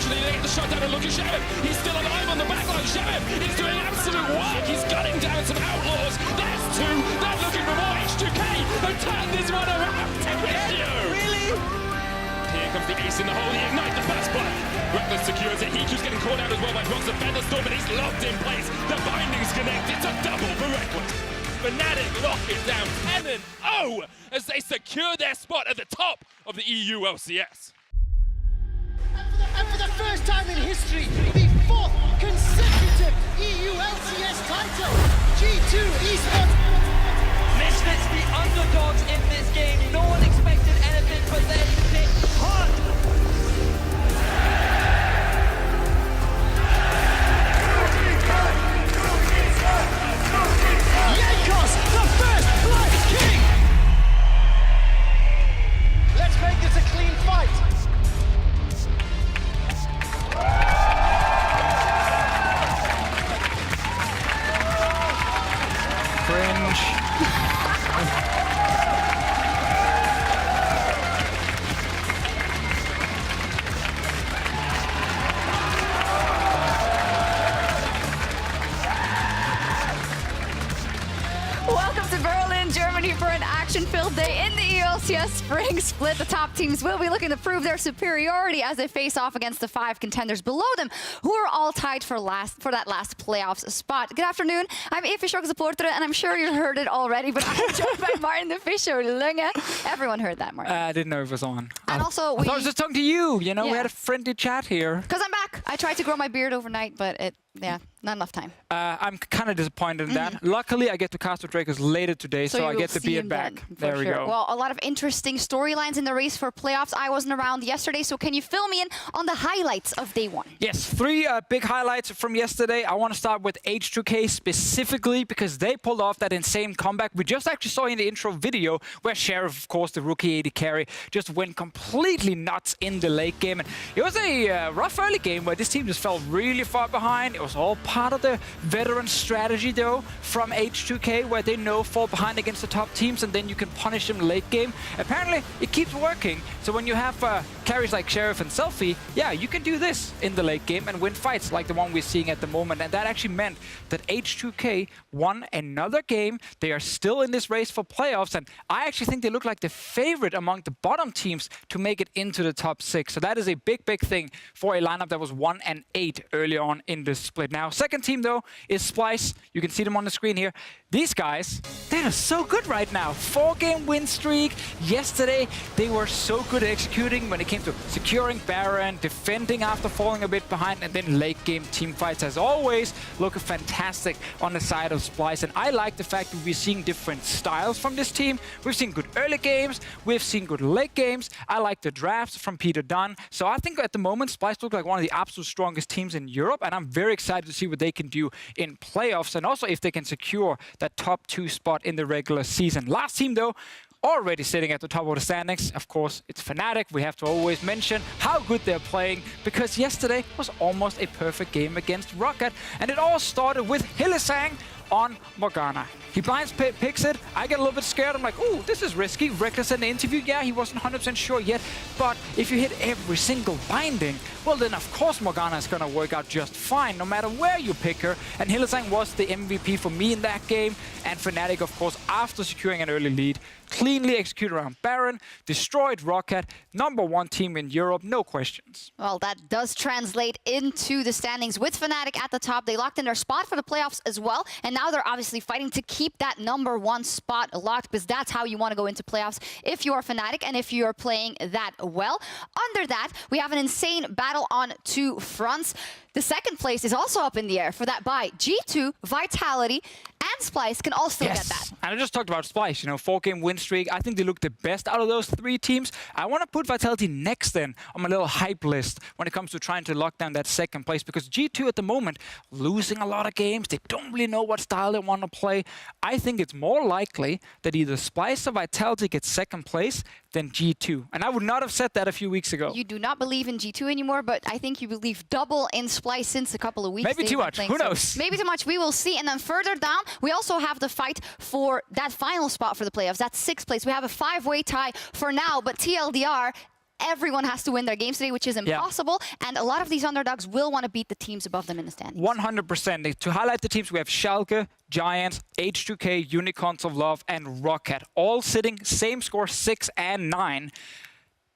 unfortunately, they get the shot down on Luka Sheriff. He's still alive on the backline. Sheriff is doing absolute work. He's gunning down some outlaws. There's two. They're looking for more. H2K have turned this one around. Really? Here comes the ace in the hole. He ignites the first blood. Reckless secures it. He keeps getting caught out as well by Brock's defender storm, but he's locked in place. The bindings connect. It's a double for Reckless. Fnatic lock it down 10-0 as they secure their spot at the top of the EU LCS. And for the first time in history, the fourth consecutive EU LCS title, G2 Esports. Misfits, the underdogs in this game. No one expected anything, but they hit hard. Yankos, the first Blood King! Let's make this a clean fight. Cringe. Welcome to Berlin, Germany for an action-filled day in the LCS Spring Split. The top teams will be looking to prove their superiority as they face off against the 5 contenders below them, who are all tied for that last playoffs spot. Good afternoon. I'm Evie Schokkersupporter, and I'm sure you heard it already, but I'm joined by Martin the Fisher Lunge. Everyone heard that, Martin. I didn't know it was on. And also, I thought I was just talking to you. You know, we Yeah. had a friendly chat here. Because I'm back. I tried to grow my beard overnight, but not enough time. I'm kind of disappointed in that. Luckily, I get to cast with Dracos later today, so I you get will the see beard him back. then, for There we sure. go. Well, a lot of interesting storylines in the race for playoffs. I wasn't around yesterday, so can you fill me in on the highlights of day one? Yes, 3 big highlights from yesterday. I want to start with H2K specifically because they pulled off that insane comeback we just actually saw in the intro video where Sheriff, of course, the rookie AD carry, just went completely nuts in the late game. And it was a rough early game where this team just fell really far behind. It was all part of the veteran strategy, though, from H2K, where they know fall behind against the top teams and then you can punish them late game. Apparently, it keeps working. So when you have carries like Sheriff and Selfie, yeah, you can do this in the late game and win fights like the one we're seeing at the moment. And that actually meant that H2K won another game. They are still in this race for playoffs, and I actually think they look like the favorite among the bottom teams to make it into the top 6. So that is a big, big thing for a lineup that was 1-8 early on in the split. Now, second team, though, is Splice. You can see them on the screen here. These guys, they are so good right now. 4-game win streak. Yesterday, they were so good at executing when it came to securing Baron, defending after falling a bit behind, and then late game team fights, as always, look fantastic on the side of Splice. And I like the fact that we're seeing different styles from this team. We've seen good early games. We've seen good late games. I like the drafts from Peter Dunn. So I think at the moment, Splice look like one of the absolute strongest teams in Europe, and I'm very excited to see what they can do in playoffs, and also if they can secure that top 2 spot in the regular season. Last team, though, already sitting at the top of the standings. Of course, it's Fnatic. We have to always mention how good they're playing, because yesterday was almost a perfect game against Rocket, and it all started with Hylissang on Morgana. He blinds picks it. I get a little bit scared. I'm like, ooh, this is risky. Reckless in the interview, yeah, he wasn't 100% sure yet. But if you hit every single binding, well, then of course Morgana is going to work out just fine, no matter where you pick her. And Hylissang was the MVP for me in that game. And Fnatic, of course, after securing an early lead, cleanly executed around Baron, destroyed Rocket, #1 team in Europe, no questions. Well, that does translate into the standings with Fnatic at the top. They locked in their spot for the playoffs as well, and now they're obviously fighting to keep that #1 spot locked, because that's how you want to go into playoffs if you are Fnatic and if you are playing that well. Under that, we have an insane battle on 2 fronts. The second place is also up in the air for that bye. G2, Vitality, and Splice can all still get that. And I just talked about Splice, you know, 4-game win streak. I think they look the best out of those 3 teams. I want to put Vitality next then on my little hype list when it comes to trying to lock down that second place, because G2 at the moment, losing a lot of games. They don't really know what style they want to play. I think it's more likely that either Splice or Vitality gets second place than G2. And I would not have said that a few weeks ago. You do not believe in G2 anymore, but I think you believe double in Splice since a couple of weeks. Maybe too much. Who knows? So maybe too much. We will see. And then further down, we also have the fight for that final spot for the playoffs. That's 6th place. We have a 5-way tie for now, but TLDR, everyone has to win their games today, which is impossible. And a lot of these underdogs will want to beat the teams above them in the standings. 100%. To highlight the teams, we have Schalke, Giants, H2K, Unicorns of Love, and Rocket, all sitting same score, 6 and 9.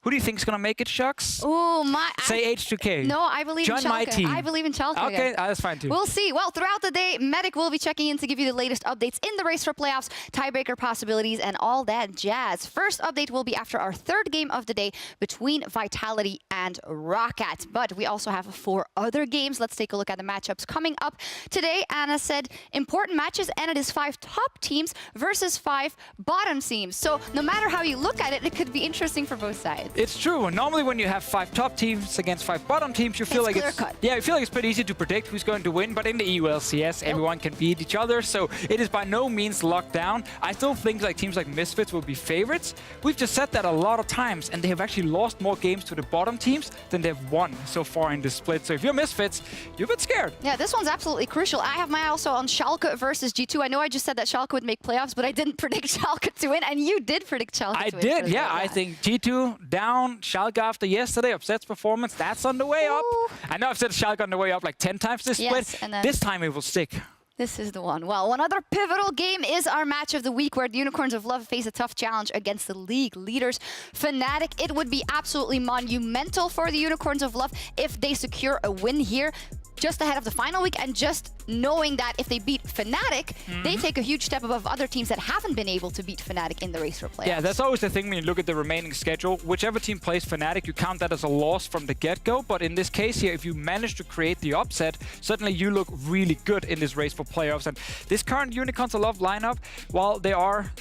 Who do you think is going to make it, Shucks? Ooh, Say H2K. No, I believe in Schalke. My team. I believe in Schalke. Okay, that's fine too. We'll see. Well, throughout the day, Medic will be checking in to give you the latest updates in the race for playoffs, tiebreaker possibilities, and all that jazz. First update will be after our third game of the day between Vitality and Rocket. But we also have 4 other games. Let's take a look at the matchups coming up today. Anna said important matches, and it is 5 top teams versus 5 bottom teams. So no matter how you look at it, it could be interesting for both sides. It's true. Normally, when you have 5 top teams against 5 bottom teams, you feel like it's you feel like it's pretty easy to predict who's going to win. But in the EU LCS, everyone can beat each other, so it is by no means locked down. I still think like teams like Misfits will be favorites. We've just said that a lot of times, and they have actually lost more games to the bottom teams than they've won so far in this split. So if you're Misfits, you're a bit scared. Yeah, this one's absolutely crucial. I have my eye also on Schalke versus G2. I know I just said that Schalke would make playoffs, but I didn't predict Schalke to win, and you did predict Schalke to win. I did, yeah. I think G2 down, Schalke after yesterday, upsets performance, that's on the way up. I know I've said Schalke on the way up like 10 times this split. And then this time it will stick. This is the one. Well, one other pivotal game is our match of the week where the Unicorns of Love face a tough challenge against the league leaders, Fnatic. It would be absolutely monumental for the Unicorns of Love if they secure a win here, just ahead of the final week, and just knowing that if they beat Fnatic, they take a huge step above other teams that haven't been able to beat Fnatic in the race for playoffs. Yeah, that's always the thing when you look at the remaining schedule. Whichever team plays Fnatic, you count that as a loss from the get-go. But in this case here, if you manage to create the upset, suddenly you look really good in this race for playoffs. And this current Unicorns of Love lineup, while they are,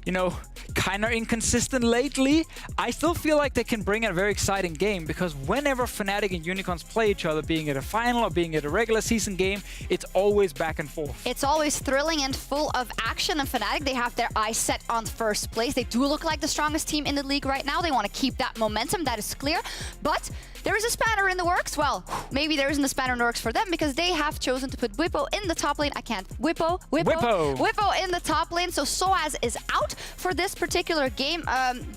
you know, kind of inconsistent lately, I still feel like they can bring a very exciting game, because whenever Fnatic and Unicorns play each other, being at a final or being at a regular season game, it's always back and forth. It's always thrilling and full of action, and Fnatic, they have their eyes set on first place. They do look like the strongest team in the league right now. They want to keep that momentum, that is clear. But there is a spanner in the works. Well, maybe there isn't a spanner in the works for them, because they have chosen to put Whippo in the top lane. I can't. Whippo in the top lane. So Soaz is out for this particular game.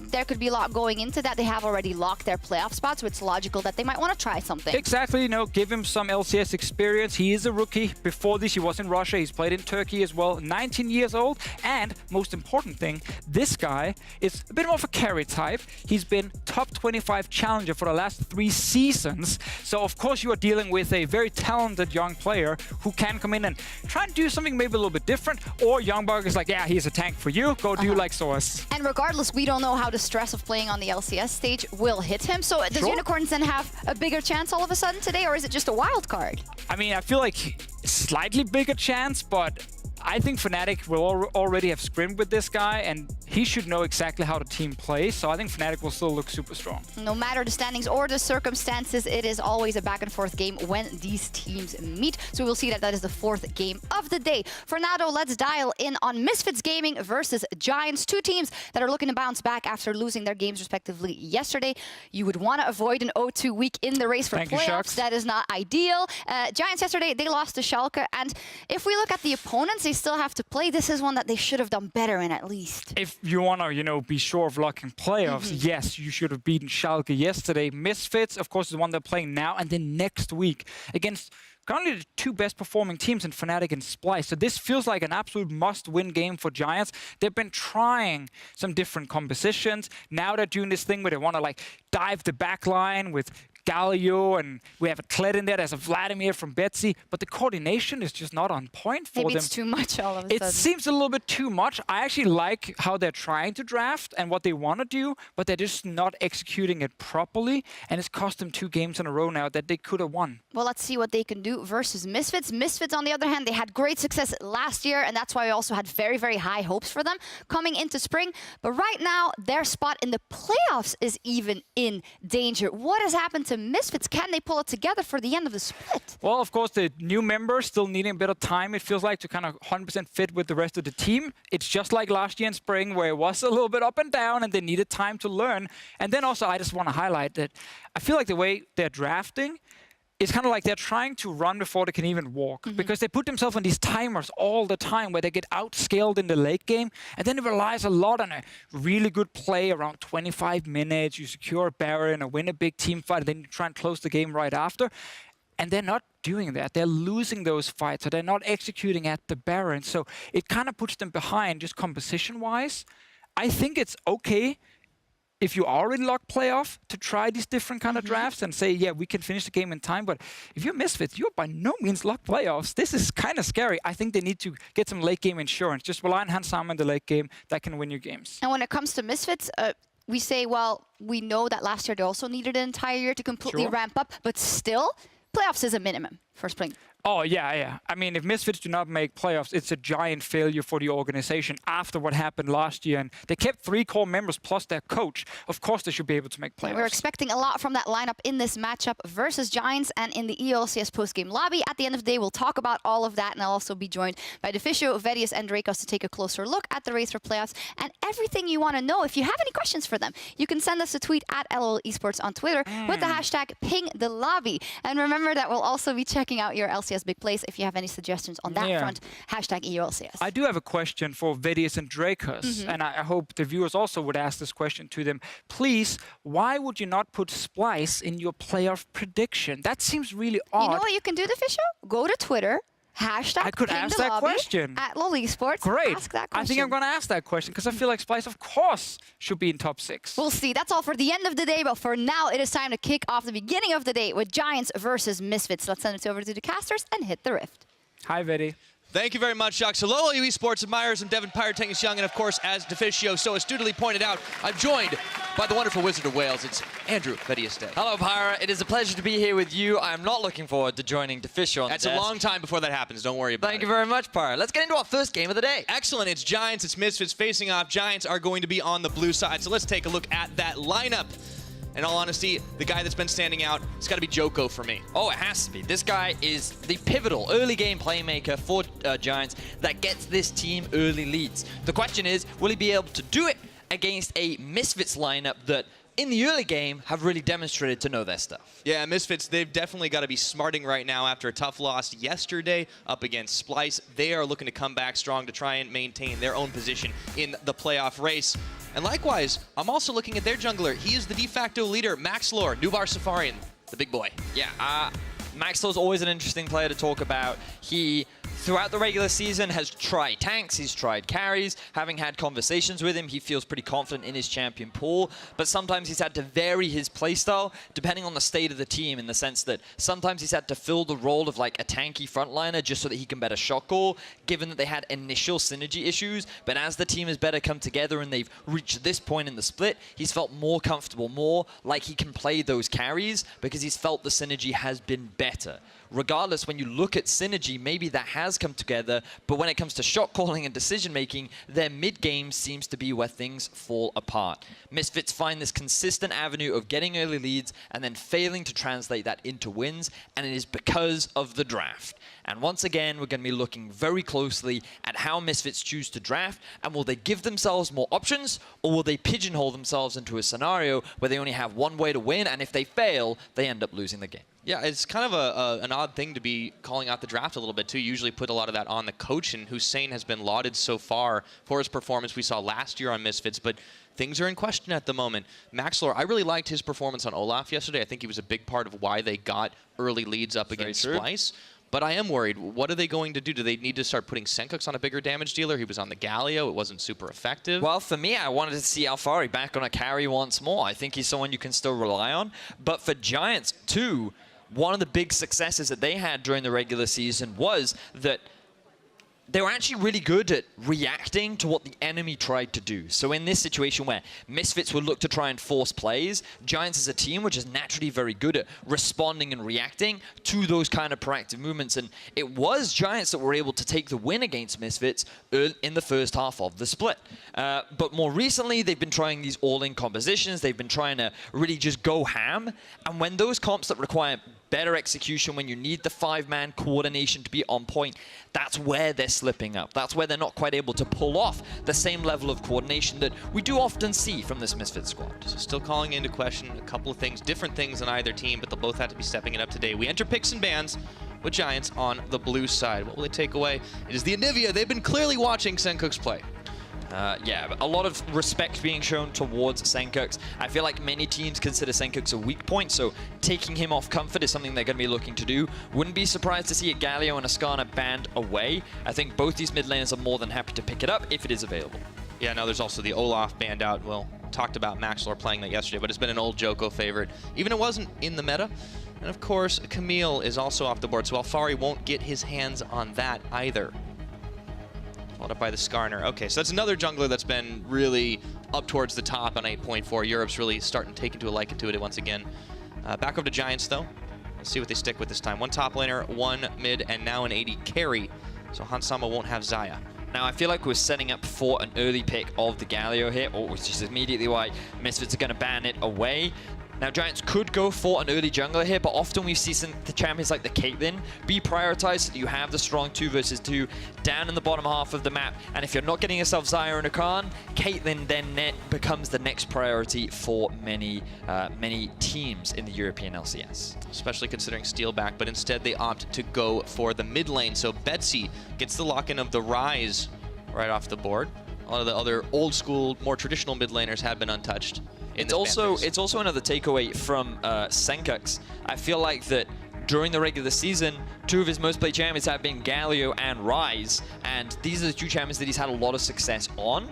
There could be a lot going into that. They have already locked their playoff spots, so it's logical that they might want to try something. Exactly, you know, give him some LCS experience. He is a rookie. Before this, he was in Russia. He's played in Turkey as well. 19 years old. And most important thing, this guy is a bit more of a carry type. He's been top 25 challenger for the last 3 seasons. So of course you are dealing with a very talented young player who can come in and try and do something maybe a little bit different. Or Youngberg is like, yeah, he's a tank for you. Go do like Soaz. And regardless, we don't know how the stress of playing on the LCS stage will hit him. So does Unicorns then have a bigger chance all of a sudden today, or is it just a wild card? I mean, I feel like slightly bigger chance, but I think Fnatic will already have scrimmed with this guy, and he should know exactly how the team plays. So I think Fnatic will still look super strong. No matter the standings or the circumstances, it is always a back-and-forth game when these teams meet. So we'll see that is the 4th game of the day. For now, though, let's dial in on Misfits Gaming versus Giants, 2 teams that are looking to bounce back after losing their games respectively yesterday. You would want to avoid an 0-2 week in the race for playoffs. That is not ideal. Giants yesterday, they lost to Schalke, and if we look at the opponents they still have to play, this is one that they should have done better in at least. If you want to, you know, be sure of luck in playoffs, yes, you should have beaten Schalke yesterday. Misfits, of course, is the one they're playing now, and then next week against currently the 2 best performing teams in Fnatic and Splice. So this feels like an absolute must-win game for Giants. They've been trying some different compositions. Now they're doing this thing where they want to like dive the back line with Galio, and we have a Kled in there. There's a Vladimir from Betsy, but the coordination is just not on point for them. Maybe it's too much all of a sudden. It seems a little bit too much. I actually like how they're trying to draft and what they want to do, but they're just not executing it properly, and it's cost them 2 games in a row now that they could have won. Well, let's see what they can do versus Misfits. Misfits, on the other hand, they had great success last year, and that's why we also had very, very high hopes for them coming into spring. But right now, their spot in the playoffs is even in danger. What has happened to Misfits? Can they pull it together for the end of the split? Well, of course, the new members still needing a bit of time, it feels like, to kind of 100% fit with the rest of the team. It's just like last year in spring, where it was a little bit up and down, and they needed time to learn. And then also, I just want to highlight that I feel like the way they're drafting, it's kind of like they're trying to run before they can even walk, because they put themselves on these timers all the time where they get outscaled in the late game, and then it relies a lot on a really good play around 25 minutes. You secure a Baron or win a big team fight, and then you try and close the game right after. And they're not doing that. They're losing those fights, so they're not executing at the Baron. So it kind of puts them behind just composition-wise. I think it's okay if you are in lock playoff to try these different kind of drafts and say, yeah, we can finish the game in time. But if you're Misfits, you're by no means lock playoffs. This is kind of scary. I think they need to get some late game insurance. Just rely on Hans Sama in the late game. That can win you games. And when it comes to Misfits, we say, well, we know that last year they also needed an entire year to completely ramp up, but still, playoffs is a minimum for Spring. Oh, yeah. I mean, if Misfits do not make playoffs, it's a giant failure for the organization after what happened last year. And they kept 3 core members plus their coach. Of course, they should be able to make playoffs. We're expecting a lot from that lineup in this matchup versus Giants and in the ELCS postgame lobby. At the end of the day, we'll talk about all of that, and I'll also be joined by Deficio, Vedius, and Drakos to take a closer look at the race for playoffs and everything you want to know. If you have any questions for them, you can send us a tweet at LOL Esports on Twitter with the hashtag #PingTheLobby. And remember that we'll also be checking out your LCS Big Plays. If you have any suggestions on that front, hashtag EULCS. I do have a question for Vedius and Drakos, and I hope the viewers also would ask this question to them. Please, why would you not put Splice in your playoff prediction? That seems really odd. You know what you can do, Deficio? Go to Twitter, hashtag I could ask that question. At LOL Esports. Great. Ask that question. I think I'm going to ask that question because I feel like Splice, of course, should be in top 6. We'll see. That's all for the end of the day, but for now, it is time to kick off the beginning of the day with Giants versus Misfits. Let's send it over to the casters and hit the rift. Hi, Vedi. Thank you very much, Jacques. So, hello, UE Sports admirers. I'm Devin Pyrotangus Young, and of course, as Deficio so astutely pointed out, I'm joined by the wonderful Wizard of Wales. It's Andrew Vedius Day. Hello, Pyra. It is a pleasure to be here with you. I'm not looking forward to joining Deficio on That's the desk. a long time before that happens. Don't worry about it. Thank you very much, Pyra. Let's get into our first game of the day. Excellent. It's Giants. It's Misfits facing off. Giants are going to be on the blue side. So let's take a look at that lineup. In all honesty, the guy that's been standing out, it's got to be Joko for me. Oh, it has to be. This guy is the pivotal early game playmaker for Giants that gets this team early leads. The question is, will he be able to do it against a Misfits lineup that, in the early game, have really demonstrated to know their stuff? Yeah, Misfits, they've definitely got to be smarting right now after a tough loss yesterday up against Splice. They are looking to come back strong to try and maintain their own position in the playoff race. And likewise, I'm also looking at their jungler. He is the de facto leader, Maxlor, Nubar Safarian, the big boy. Yeah, Maxlor's always an interesting player to talk about. He, throughout the regular season, has tried tanks, he's tried carries. Having had conversations with him, he feels pretty confident in his champion pool, but sometimes he's had to vary his playstyle depending on the state of the team, in the sense that sometimes he's had to fill the role of like a tanky frontliner just so that he can better shot call, given that they had initial synergy issues. But as the team has better come together and they've reached this point in the split, he's felt more comfortable, more like he can play those carries because he's felt the synergy has been better. Regardless, when you look at synergy, maybe that has come together, but when it comes to shot calling and decision making, their mid game seems to be where things fall apart. Misfits find this consistent avenue of getting early leads and then failing to translate that into wins, and it is because of the draft. And once again, we're going to be looking very closely at how Misfits choose to draft, and will they give themselves more options, or will they pigeonhole themselves into a scenario where they only have one way to win, and if they fail, they end up losing the game. Yeah, it's kind of an odd thing to be calling out the draft a little bit, too. You usually put a lot of that on the coach, and Hussein has been lauded so far for his performance we saw last year on Misfits, but things are in question at the moment. Maxlor, I really liked his performance on Olaf yesterday. I think he was a big part of why they got early leads up against Splice. But I am worried. What are they going to do? Do they need to start putting Senkux on a bigger damage dealer? He was on the Galio. It wasn't super effective. Well, for me, I wanted to see Alfari back on a carry once more. I think he's someone you can still rely on. But for Giants, too, one of the big successes that they had during the regular season was that they were actually really good at reacting to what the enemy tried to do. So in this situation where Misfits would look to try and force plays, Giants as a team were just naturally very good at responding and reacting to those kind of proactive movements. And it was Giants that were able to take the win against Misfits in the first half of the split. But more recently, they've been trying these all-in compositions. They've been trying to really just go ham. And when those comps that require better execution, when you need the 5-man coordination to be on point, that's where they're slipping up. That's where they're not quite able to pull off the same level of coordination that we do often see from this Misfits squad. So still calling into question a couple of things, different things on either team, but they'll both have to be stepping it up today. We enter picks and bans with Giants on the blue side. What will they take away? It is the Anivia. They've been clearly watching Senkuk's play. Yeah, a lot of respect being shown towards Senkuk's. I feel like many teams consider Senkuk's a weak point, so taking him off comfort is something they're going to be looking to do. Wouldn't be surprised to see a Galio and a Skarner banned away. I think both these mid laners are more than happy to pick it up if it is available. Yeah, now there's also the Olaf banned out. Well, talked about Maxlor playing that yesterday, but it's been an old Joko favorite. Even it wasn't in the meta. And of course, Camille is also off the board, so Alfari won't get his hands on that either. Followed up by the Skarner. Okay, so that's another jungler that's been really up towards the top on 8.4. Europe's really starting to take into a liking to it once again. Back over to Giants, though. Let's see what they stick with this time. One top laner, one mid, and now an AD carry. So Hansama won't have Xayah. Now, I feel like we're setting up for an early pick of the Galio here, which is immediately why Misfits are going to ban it away. Now, Giants could go for an early jungler here, but often we see the champions like the Caitlyn be prioritized so that you have the strong 2 versus 2 down in the bottom half of the map. And if you're not getting yourself Xayah and Akan, Caitlyn then becomes the next priority for many teams in the European LCS. Especially considering Steelback, but instead they opt to go for the mid lane. So Betsy gets the lock-in of the Rise right off the board. A lot of the other old school, more traditional mid laners have been untouched. It's also another takeaway from Senkuk's. I feel like that during the regular season, 2 of his most played champions have been Galio and Rise, and these are the 2 champions that he's had a lot of success on.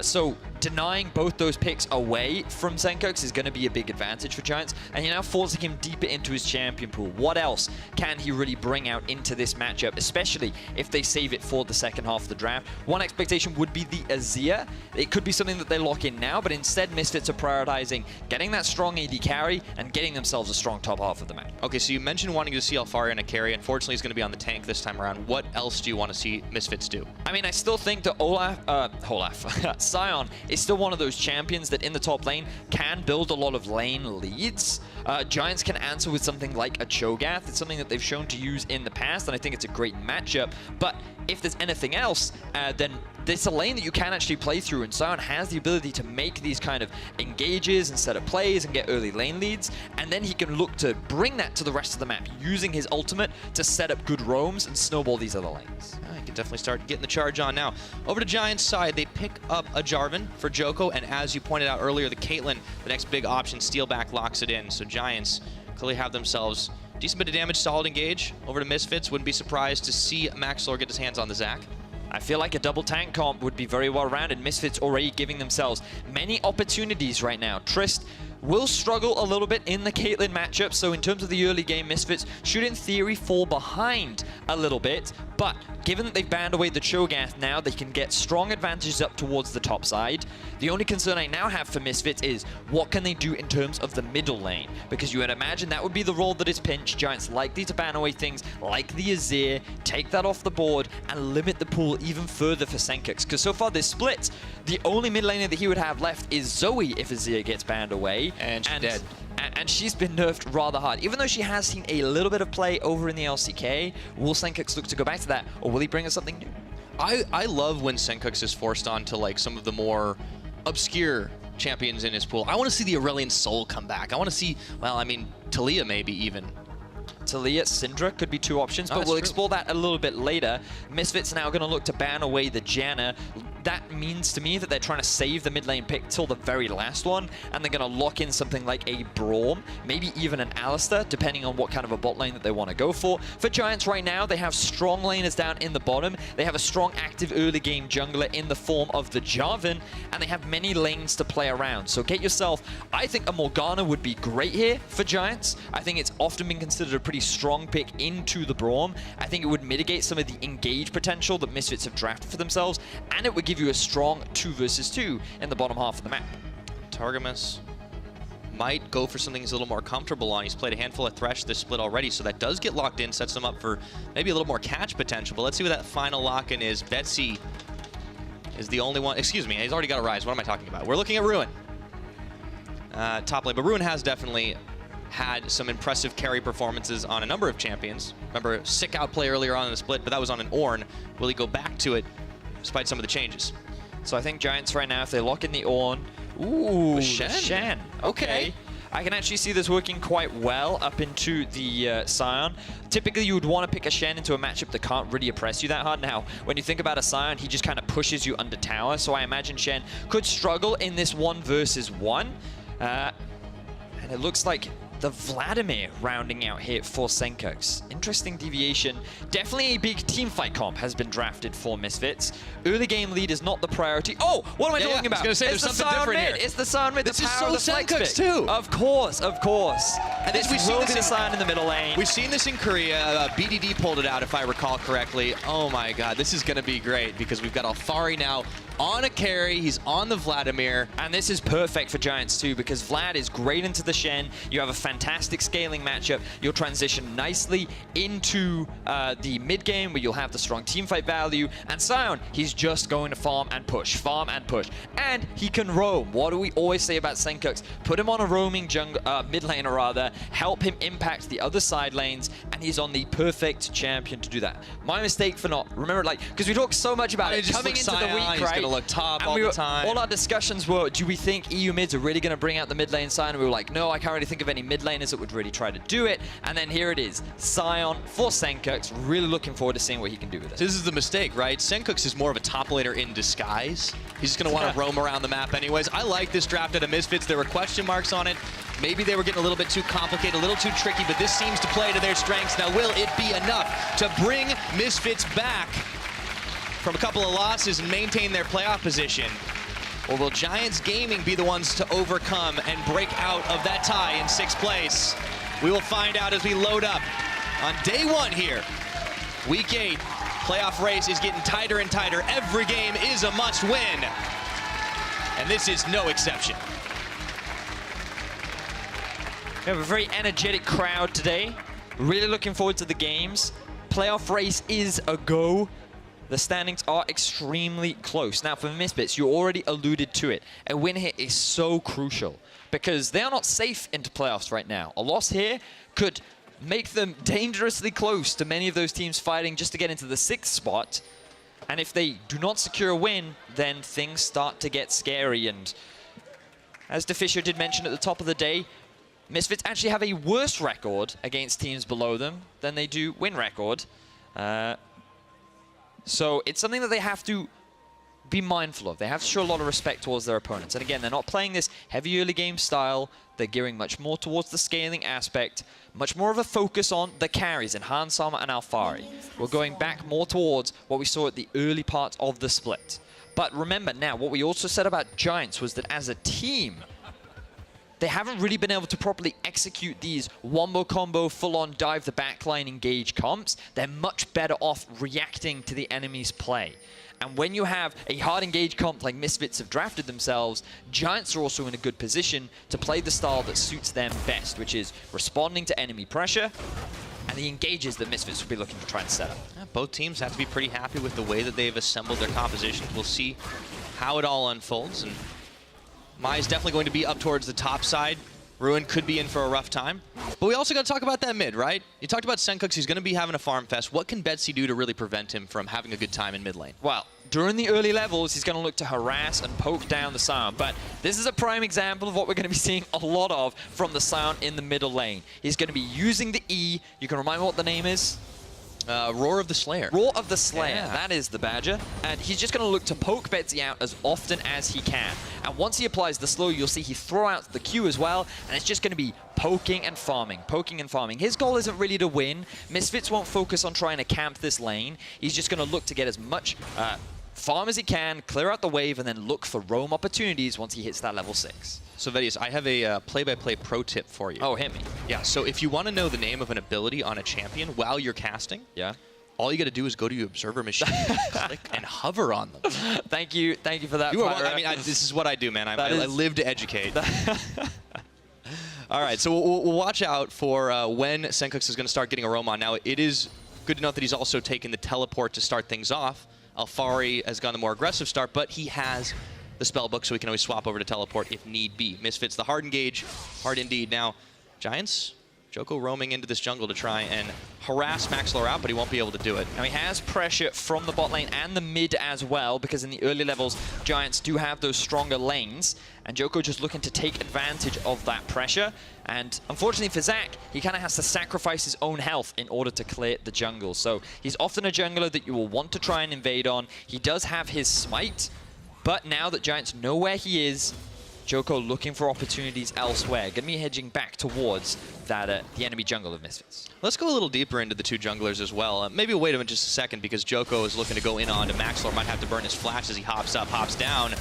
So denying both those picks away from Senkuk's is going to be a big advantage for Giants, and you're now forcing him deeper into his champion pool. What else can he really bring out into this matchup, especially if they save it for the second half of the draft? One expectation would be the Azir. It could be something that they lock in now, but instead Misfits are prioritizing getting that strong AD carry and getting themselves a strong top half of the map. Okay, so you mentioned wanting to see Alfari in a carry. Unfortunately, he's going to be on the tank this time around. What else do you want to see Misfits do? I mean, I still think that Sion is still one of those champions that in the top lane can build a lot of lane leads. Giants can answer with something like a Cho'Gath. It's something that they've shown to use in the past, and I think it's a great matchup. But if there's anything else, then it's a lane that you can actually play through, and Sion has the ability to make these kind of engages and set up plays and get early lane leads, and then he can look to bring that to the rest of the map, using his ultimate to set up good roams and snowball these other lanes. I can definitely start getting the charge on now. Over to Giants' side, they pick up a Jarvan for Joko, and as you pointed out earlier, the Caitlyn, the next big option, Steelback locks it in. So Giants clearly have themselves a decent bit of damage, solid engage. Over to Misfits, wouldn't be surprised to see Maxlor get his hands on the Zac. I feel like a double tank comp would be very well rounded. Misfits already giving themselves many opportunities right now. Trist will struggle a little bit in the Caitlyn matchup, so in terms of the early game, Misfits should in theory fall behind a little bit, but given that they've banned away the Cho'Gath now, they can get strong advantages up towards the top side. The only concern I now have for Misfits is what can they do in terms of the middle lane, because you would imagine that would be the role that is pinched. Giants likely to ban away things like the Azir, take that off the board, and limit the pool even further for Senkuk's, because so far this split, the only mid laner that he would have left is Zoe if Azir gets banned away. And she's dead. And she's been nerfed rather hard. Even though she has seen a little bit of play over in the LCK, will Senkuk's look to go back to that, or will he bring us something new? I love when Senkuk's is forced onto like some of the more obscure champions in his pool. I want to see the Aurelion Sol come back. I want to see, well, I mean, Taliyah maybe even. Taliyah, Syndra could be 2 options, but we'll explore that a little bit later. Misfits now going to look to ban away the Janna. That means to me that they're trying to save the mid lane pick till the very last one, and they're going to lock in something like a Braum, maybe even an Alistar, depending on what kind of a bot lane that they want to go for. For Giants right now, they have strong laners down in the bottom. They have a strong active early game jungler in the form of the Jarvan, and they have many lanes to play around. So get yourself, I think a Morgana would be great here for Giants. I think it's often been considered a pretty strong pick into the Braum. I think it would mitigate some of the engage potential that Misfits have drafted for themselves, and it would give you a strong 2 versus 2 in the bottom half of the map. Targamas might go for something he's a little more comfortable on. He's played a handful of Thresh this split already, so that does get locked in, sets him up for maybe a little more catch potential. But let's see what that final lock-in is. Betsy is the only one. Excuse me, he's already got a Rise. What am I talking about? We're looking at Ruin. Top lane, but Ruin has definitely had some impressive carry performances on a number of champions. Remember, sick outplay earlier on in the split, but that was on an Ornn. Will he go back to it despite some of the changes? So I think Giants right now, if they lock in the Ornn, ooh, Shen. Okay. I can actually see this working quite well up into the Sion. Typically, you would want to pick a Shen into a matchup that can't really oppress you that hard. Now, when you think about a Sion, he just kind of pushes you under tower. So I imagine Shen could struggle in this 1 versus 1. And it looks like the Vladimir rounding out here for Senkux. Interesting deviation. Definitely a big team fight comp has been drafted for Misfits. Early game lead is not the priority. Oh, what am I talking about? I was gonna say, there's something different here. It's the Sion mid. This the is power so of the flex Senkux pick. too. Of course, of course. And this this will be the Sion in the middle lane. We've seen this in Korea. BDD pulled it out, if I recall correctly. Oh my God, this is gonna be great because we've got Alfari now on a carry. He's on the Vladimir. And this is perfect for Giants too, because Vlad is great into the Shen. You have a fantastic scaling matchup. You'll transition nicely into the mid game where you'll have the strong team fight value. And Sion, he's just going to farm and push, and he can roam. What do we always say about Senkux? Put him on a roaming mid laner rather, help him impact the other side lanes, and he's on the perfect champion to do that. My mistake for not remember, like, because we talk so much about it coming into the week, right? He's gonna look top all the time. All our discussions were, do we think EU mids are really going to bring out the mid lane Sion? And we were like, no, I can't really think of any mid laners that would really try to do it. And then here it is, Sion for Senkux. Really looking forward to seeing what he can do with it. This is the mistake, right? Senkux is more of a top laner in disguise. He's just going to want to roam around the map anyways. I like this draft out of Misfits. There were question marks on it. Maybe they were getting a little bit too complicated, a little too tricky, but this seems to play to their strengths. Now, will it be enough to bring Misfits back from a couple of losses and maintain their playoff position? Or will Giants Gaming be the ones to overcome and break out of that tie in 6th place? We will find out as we load up on day 1 here. Week 8, playoff race is getting tighter and tighter. Every game is a must win. And this is no exception. We have a very energetic crowd today. Really looking forward to the games. Playoff race is a go. The standings are extremely close. Now, for Misfits, you already alluded to it. A win here is so crucial because they are not safe into playoffs right now. A loss here could make them dangerously close to many of those teams fighting just to get into the 6th spot. And if they do not secure a win, then things start to get scary. And as DeFisher did mention at the top of the day, Misfits actually have a worse record against teams below them than they do win record. So it's something that they have to be mindful of. They have to show a lot of respect towards their opponents. And again, they're not playing this heavy early game style. They're gearing much more towards the scaling aspect, much more of a focus on the carries in Hansama and Alfari. We're going back more towards what we saw at the early part of the split. But remember now, what we also said about Giants was that as a team, they haven't really been able to properly execute these wombo combo, full-on dive the backline engage comps. They're much better off reacting to the enemy's play. And when you have a hard engage comp like Misfits have drafted themselves, Giants are also in a good position to play the style that suits them best, which is responding to enemy pressure and the engages that Misfits will be looking to try and set up. Yeah, both teams have to be pretty happy with the way that they've assembled their compositions. We'll see how it all unfolds. And Mai's definitely going to be up towards the top side. Ruin could be in for a rough time. But we also got to talk about that mid, right? You talked about Senkux. He's going to be having a farm fest. What can Betsy do to really prevent him from having a good time in mid lane? Well, during the early levels, he's going to look to harass and poke down the Sion. But this is a prime example of what we're going to be seeing a lot of from the Sion in the middle lane. He's going to be using the E. You can remind me what the name is? Roar of the Slayer. Roar of the Slayer, yeah. That is the Badger. And he's just going to look to poke Betsy out as often as he can. And once he applies the slow, you'll see he throw out the Q as well, and it's just going to be poking and farming, poking and farming. His goal isn't really to win. Misfits won't focus on trying to camp this lane. He's just going to look to get as much farm as he can, clear out the wave, and then look for roam opportunities once he hits that level 6. So, Vedius, I have a play-by-play pro tip for you. Oh, hit me. Yeah, so if you want to know the name of an ability on a champion while you're casting, yeah, all you got to do is go to your observer machine, click, and hover on them. Thank you for that. You are, I mean, this is what I do, man. I live to educate. All right, so we'll watch out for when Senkux is going to start getting a roam on. Now, it is good to note that he's also taken the teleport to start things off. Alfari has gone the more aggressive start, but he has the spell book, so we can always swap over to teleport if need be. Misfits the hard engage, hard indeed. Now, Giants, Joko roaming into this jungle to try and harass Maxlor out, but he won't be able to do it. Now he has pressure from the bot lane and the mid as well, because in the early levels, Giants do have those stronger lanes, and Joko just looking to take advantage of that pressure. And unfortunately for Zach, he kind of has to sacrifice his own health in order to clear the jungle. So he's often a jungler that you will want to try and invade on. He does have his smite, but now that Giants know where he is, Joko looking for opportunities elsewhere. Going to be hedging back towards that the enemy jungle of Misfits. Let's go a little deeper into the two junglers as well. Maybe we'll wait a minute just a second, because Joko is looking to go in on to Maxlor. Might have to burn his flash as he hops up, hops down.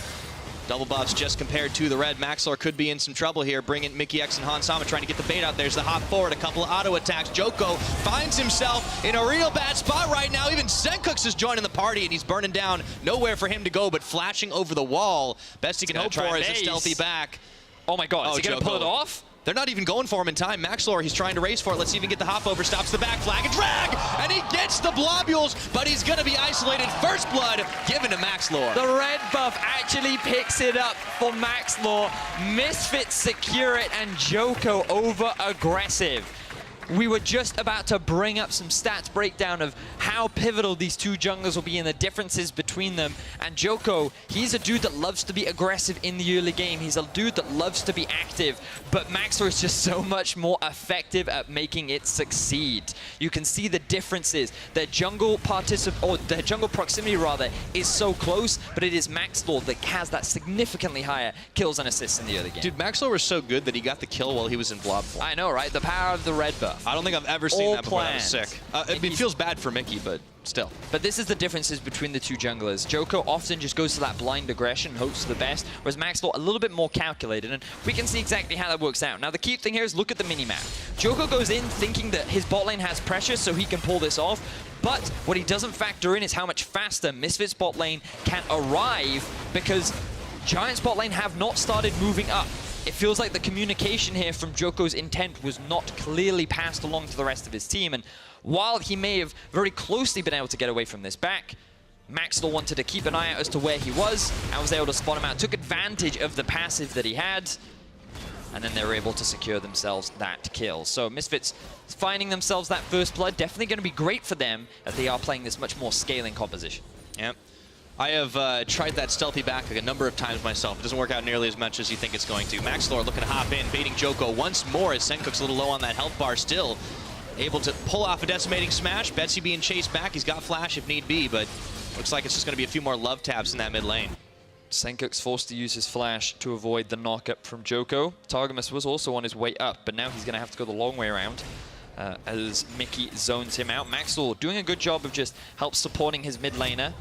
Double buffs just compared to the red. Maxlor could be in some trouble here. Bringing Mickey X and Han Sama trying to get the bait out. There's the hop forward, a couple of auto attacks. Joko finds himself in a real bad spot right now. Even Senkux is joining the party, and he's burning down. Nowhere for him to go but flashing over the wall. Best he can hope for is a stealthy back. Oh my god, is he going to pull it off? They're not even going for him in time. Maxlor, he's trying to race for it. Let's see if he can get the hop over. Stops the back flag and drag! And he gets the blobules, but he's going to be isolated. First blood given to Maxlor. The red buff actually picks it up for Maxlor. Misfits secure it, and Joko over aggressive. We were just about to bring up some stats breakdown of how pivotal these two junglers will be and the differences between them. And Joko, he's a dude that loves to be aggressive in the early game. He's a dude that loves to be active, but Maxlor is just so much more effective at making it succeed. You can see the differences. Their jungle proximity rather is so close, but it is Maxlor that has that significantly higher kills and assists in the early game. Dude, Maxlor was so good that he got the kill while he was in blob form. I know, right? The power of the red buff. I don't think I've ever seen that before. That was planned. sick. It feels bad for Mickey, but still. But this is the differences between the two junglers. Joko often just goes to that blind aggression and hopes for the best, whereas Maxlor a little bit more calculated, and we can see exactly how that works out. Now the key thing here is look at the mini-map. Joko goes in thinking that his bot lane has pressure so he can pull this off, but what he doesn't factor in is how much faster Misfits bot lane can arrive, because Giants bot lane have not started moving up. It feels like the communication here from Joko's intent was not clearly passed along to the rest of his team, and while he may have very closely been able to get away from this back, Maxlor wanted to keep an eye out as to where he was and was able to spot him out, took advantage of the passive that he had, and then they were able to secure themselves that kill. So Misfits finding themselves that first blood, definitely going to be great for them as they are playing this much more scaling composition. Yep. I have tried that stealthy back a number of times myself. It doesn't work out nearly as much as you think it's going to. Maxlor looking to hop in, baiting Joko once more as Senkuk's a little low on that health bar still. Able to pull off a decimating smash. Betsy being chased back. He's got flash if need be, but looks like it's just going to be a few more love taps in that mid lane. Senkuk's forced to use his flash to avoid the knock-up from Joko. Targamas was also on his way up, but now he's going to have to go the long way around as Mickey zones him out. Maxlor doing a good job of just help supporting his mid laner.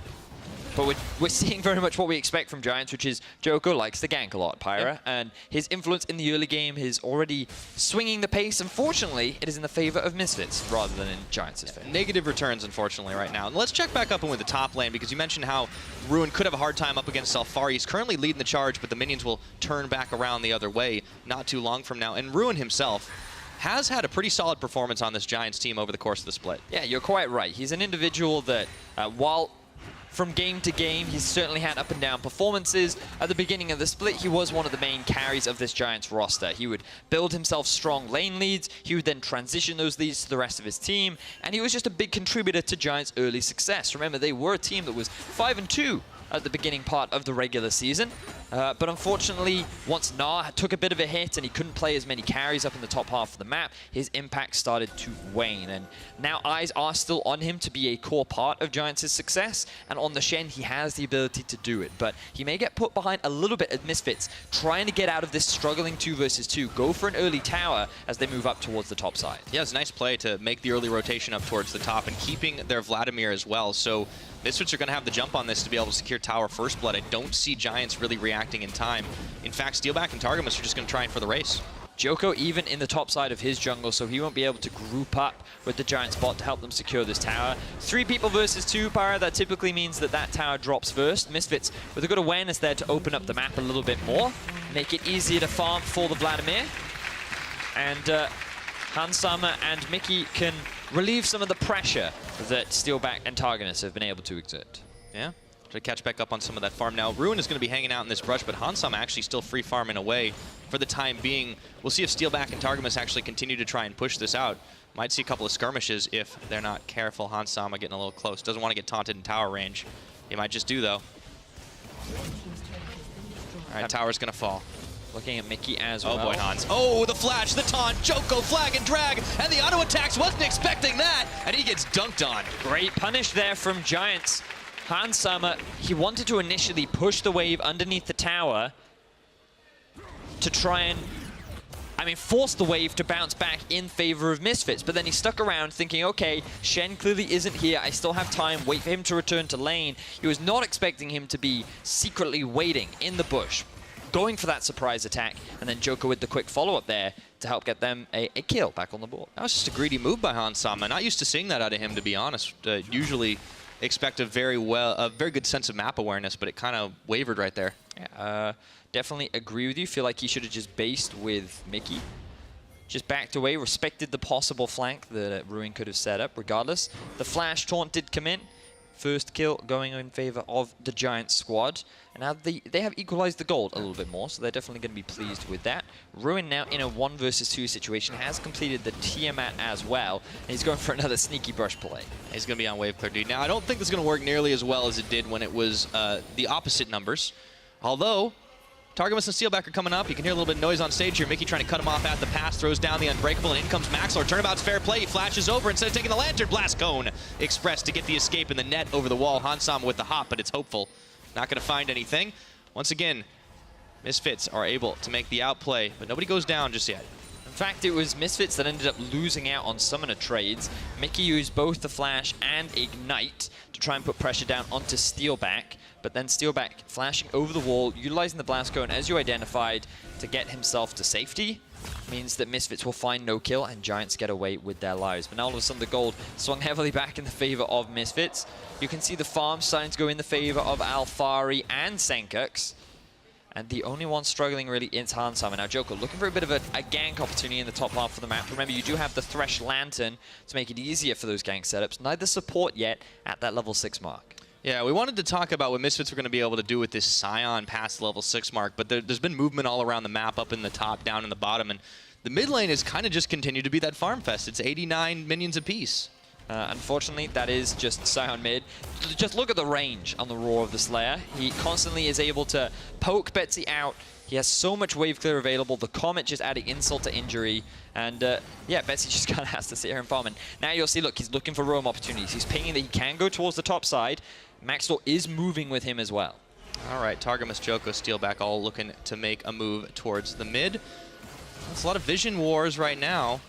But we're seeing very much what we expect from Giants, which is Joko likes to gank a lot, Pyra. Yep. And his influence in the early game is already swinging the pace. Unfortunately, it is in the favor of Misfits rather than in Giants' favor. Negative returns, unfortunately, right now. And let's check back up with the top lane, because you mentioned how Ruin could have a hard time up against Selfari. He's currently leading the charge, but the minions will turn back around the other way not too long from now. And Ruin himself has had a pretty solid performance on this Giants team over the course of the split. Yeah, you're quite right. He's an individual that, while from game to game, he's certainly had up and down performances. At the beginning of the split, he was one of the main carries of this Giants roster. He would build himself strong lane leads, he would then transition those leads to the rest of his team, and he was just a big contributor to Giants' early success. Remember, they were a team that was 5-2 at the beginning part of the regular season. But unfortunately, once Nah took a bit of a hit and he couldn't play as many carries up in the top half of the map, his impact started to wane. And now eyes are still on him to be a core part of Giants' success. And on the Shen, he has the ability to do it. But he may get put behind a little bit at Misfits, trying to get out of this struggling 2 versus 2. Go for an early tower as they move up towards the top side. Yeah, it's a nice play to make the early rotation up towards the top and keeping their Vladimir as well. So Misfits are going to have the jump on this to be able to secure tower first blood. I don't see Giants really reacting in time. In fact, Steelback and Targamas are just going to try and for the race. Joko even in the top side of his jungle, so he won't be able to group up with the Giants bot to help them secure this tower. 3 people versus 2, Pyra, that typically means that that tower drops first. Misfits with a good awareness there to open up the map a little bit more, make it easier to farm for the Vladimir. And Hansama and Mickey can relieve some of the pressure that Steelback and Targamas have been able to exert. Yeah. to catch back up on some of that farm. Now, Ruin is going to be hanging out in this brush, but Hansama actually still free farming away for the time being. We'll see if Steelback and Targamas actually continue to try and push this out. Might see a couple of skirmishes if they're not careful. Hansama getting a little close. Doesn't want to get taunted in tower range. He might just do, though. All right, tower's going to fall. Looking at Mickey as well. Oh boy, Hans. Oh, the flash, the taunt, Joko, flag and drag, and the auto attacks. Wasn't expecting that, and he gets dunked on. Great punish there from Giants. Hansama, he wanted to initially push the wave underneath the tower to try and, force the wave to bounce back in favor of Misfits. But then he stuck around thinking, okay, Shen clearly isn't here. I still have time. Wait for him to return to lane. He was not expecting him to be secretly waiting in the bush, going for that surprise attack, and then Joko with the quick follow-up there to help get them a kill back on the board. That was just a greedy move by Hansama. Not used to seeing that out of him, to be honest. Usually expect a very good sense of map awareness, but it kind of wavered right there. Yeah, definitely agree with you. Feel like he should have just based with Mickey. Just backed away, respected the possible flank that Ruin could have set up. Regardless, the flash taunt did come in. First kill going in favor of the Giants squad. And now they have equalized the gold a little bit more, so they're definitely going to be pleased with that. Ruin now in a 1 versus 2 situation, has completed the Tiamat as well, and he's going for another sneaky brush play. He's going to be on wave clear dude. Now, I don't think this is going to work nearly as well as it did when it was the opposite numbers. Although, Targamas and Steelback are coming up. You can hear a little bit of noise on stage here. Mickey trying to cut him off at the pass, throws down the Unbreakable, and in comes Maxlor. Turnabout's fair play. He flashes over instead of taking the Lantern. Blast Cone Express to get the escape in the net over the wall. Hansama with the hop, but it's hopeful. Not going to find anything. Once again, Misfits are able to make the outplay, but nobody goes down just yet. In fact, it was Misfits that ended up losing out on summoner trades. Mickey used both the Flash and Ignite to try and put pressure down onto Steelback, but then Steelback flashing over the wall, utilizing the Blast Cone, as you identified, to get himself to safety, means that Misfits will find no kill and Giants get away with their lives. But now all of a sudden the gold swung heavily back in the favor of Misfits. You can see the farm starting to go in the favor of Alfari and Senkux. And the only one struggling really is Hansama. Now Joko looking for a bit of a gank opportunity in the top half of the map. Remember, you do have the Thresh Lantern to make it easier for those gank setups. Neither support yet at that level 6 mark. Yeah, we wanted to talk about what Misfits were going to be able to do with this Scion past the level 6 mark, but there's been movement all around the map, up in the top, down in the bottom, and the mid lane has kind of just continued to be that farm fest. It's 89 minions apiece. Unfortunately, that is just Scion mid. Just look at the range on the Roar of the Slayer. He constantly is able to poke Betsy out. He has so much wave clear available. The Comet just adding insult to injury. And yeah, Betsy just kind of has to sit here and farm. And now you'll see, look, he's looking for roam opportunities. He's pinging that he can go towards the top side. Maxwell is moving with him as well. All right, Targamas, Joko, Steelback all looking to make a move towards the mid. There's a lot of vision wars right now.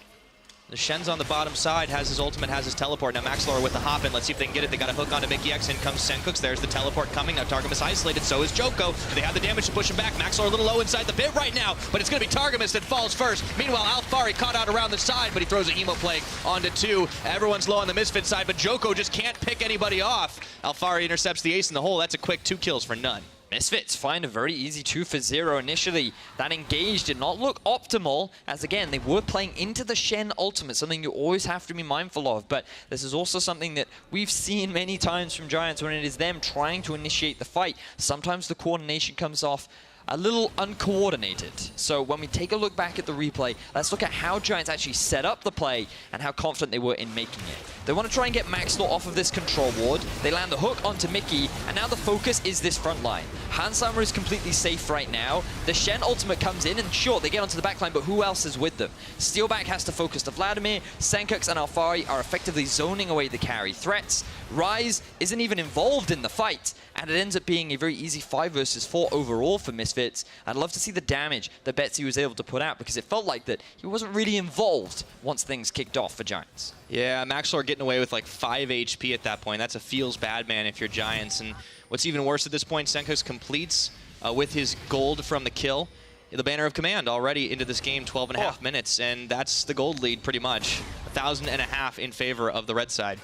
The Shen's on the bottom side, has his ultimate, has his teleport. Now Maxlor with the hop in. Let's see if they can get it. They got a hook onto Mickey X. In comes Senkux. There's the teleport coming. Now Targamas isolated, so is Joko. They have the damage to push him back. Maxlor a little low inside the pit right now, but it's going to be Targamas that falls first. Meanwhile, Alfari caught out around the side, but he throws a Emo Plague onto 2. Everyone's low on the Misfit side, but Joko just can't pick anybody off. Alfari intercepts the ace in the hole. That's a quick 2 kills for none. Misfits find a very easy 2 for 0 initially. That engage did not look optimal, as again, they were playing into the Shen ultimate, something you always have to be mindful of. But this is also something that we've seen many times from Giants when it is them trying to initiate the fight. Sometimes the coordination comes off a little uncoordinated. So when we take a look back at the replay, let's look at how Giants actually set up the play and how confident they were in making it. They want to try and get Maxlor off of this control ward. They land the hook onto Mickey, and now the focus is this front line. Hansama is completely safe right now. The Shen ultimate comes in, and sure, they get onto the back line, but who else is with them? Steelback has to focus to Vladimir. Senkux and Alfari are effectively zoning away the carry threats. Ryze isn't even involved in the fight, and it ends up being a very easy 5 versus 4 overall for Misfits. I'd love to see the damage that Betsy was able to put out, because it felt like that he wasn't really involved once things kicked off for Giants. Yeah, Maxlor getting away with like 5 HP at that point. That's a feels bad man if you're Giants. And what's even worse at this point, Senkux completes with his gold from the kill. The Banner of Command already into this game, 12.5 minutes, and that's the gold lead pretty much. 1,500 in favor of the red side.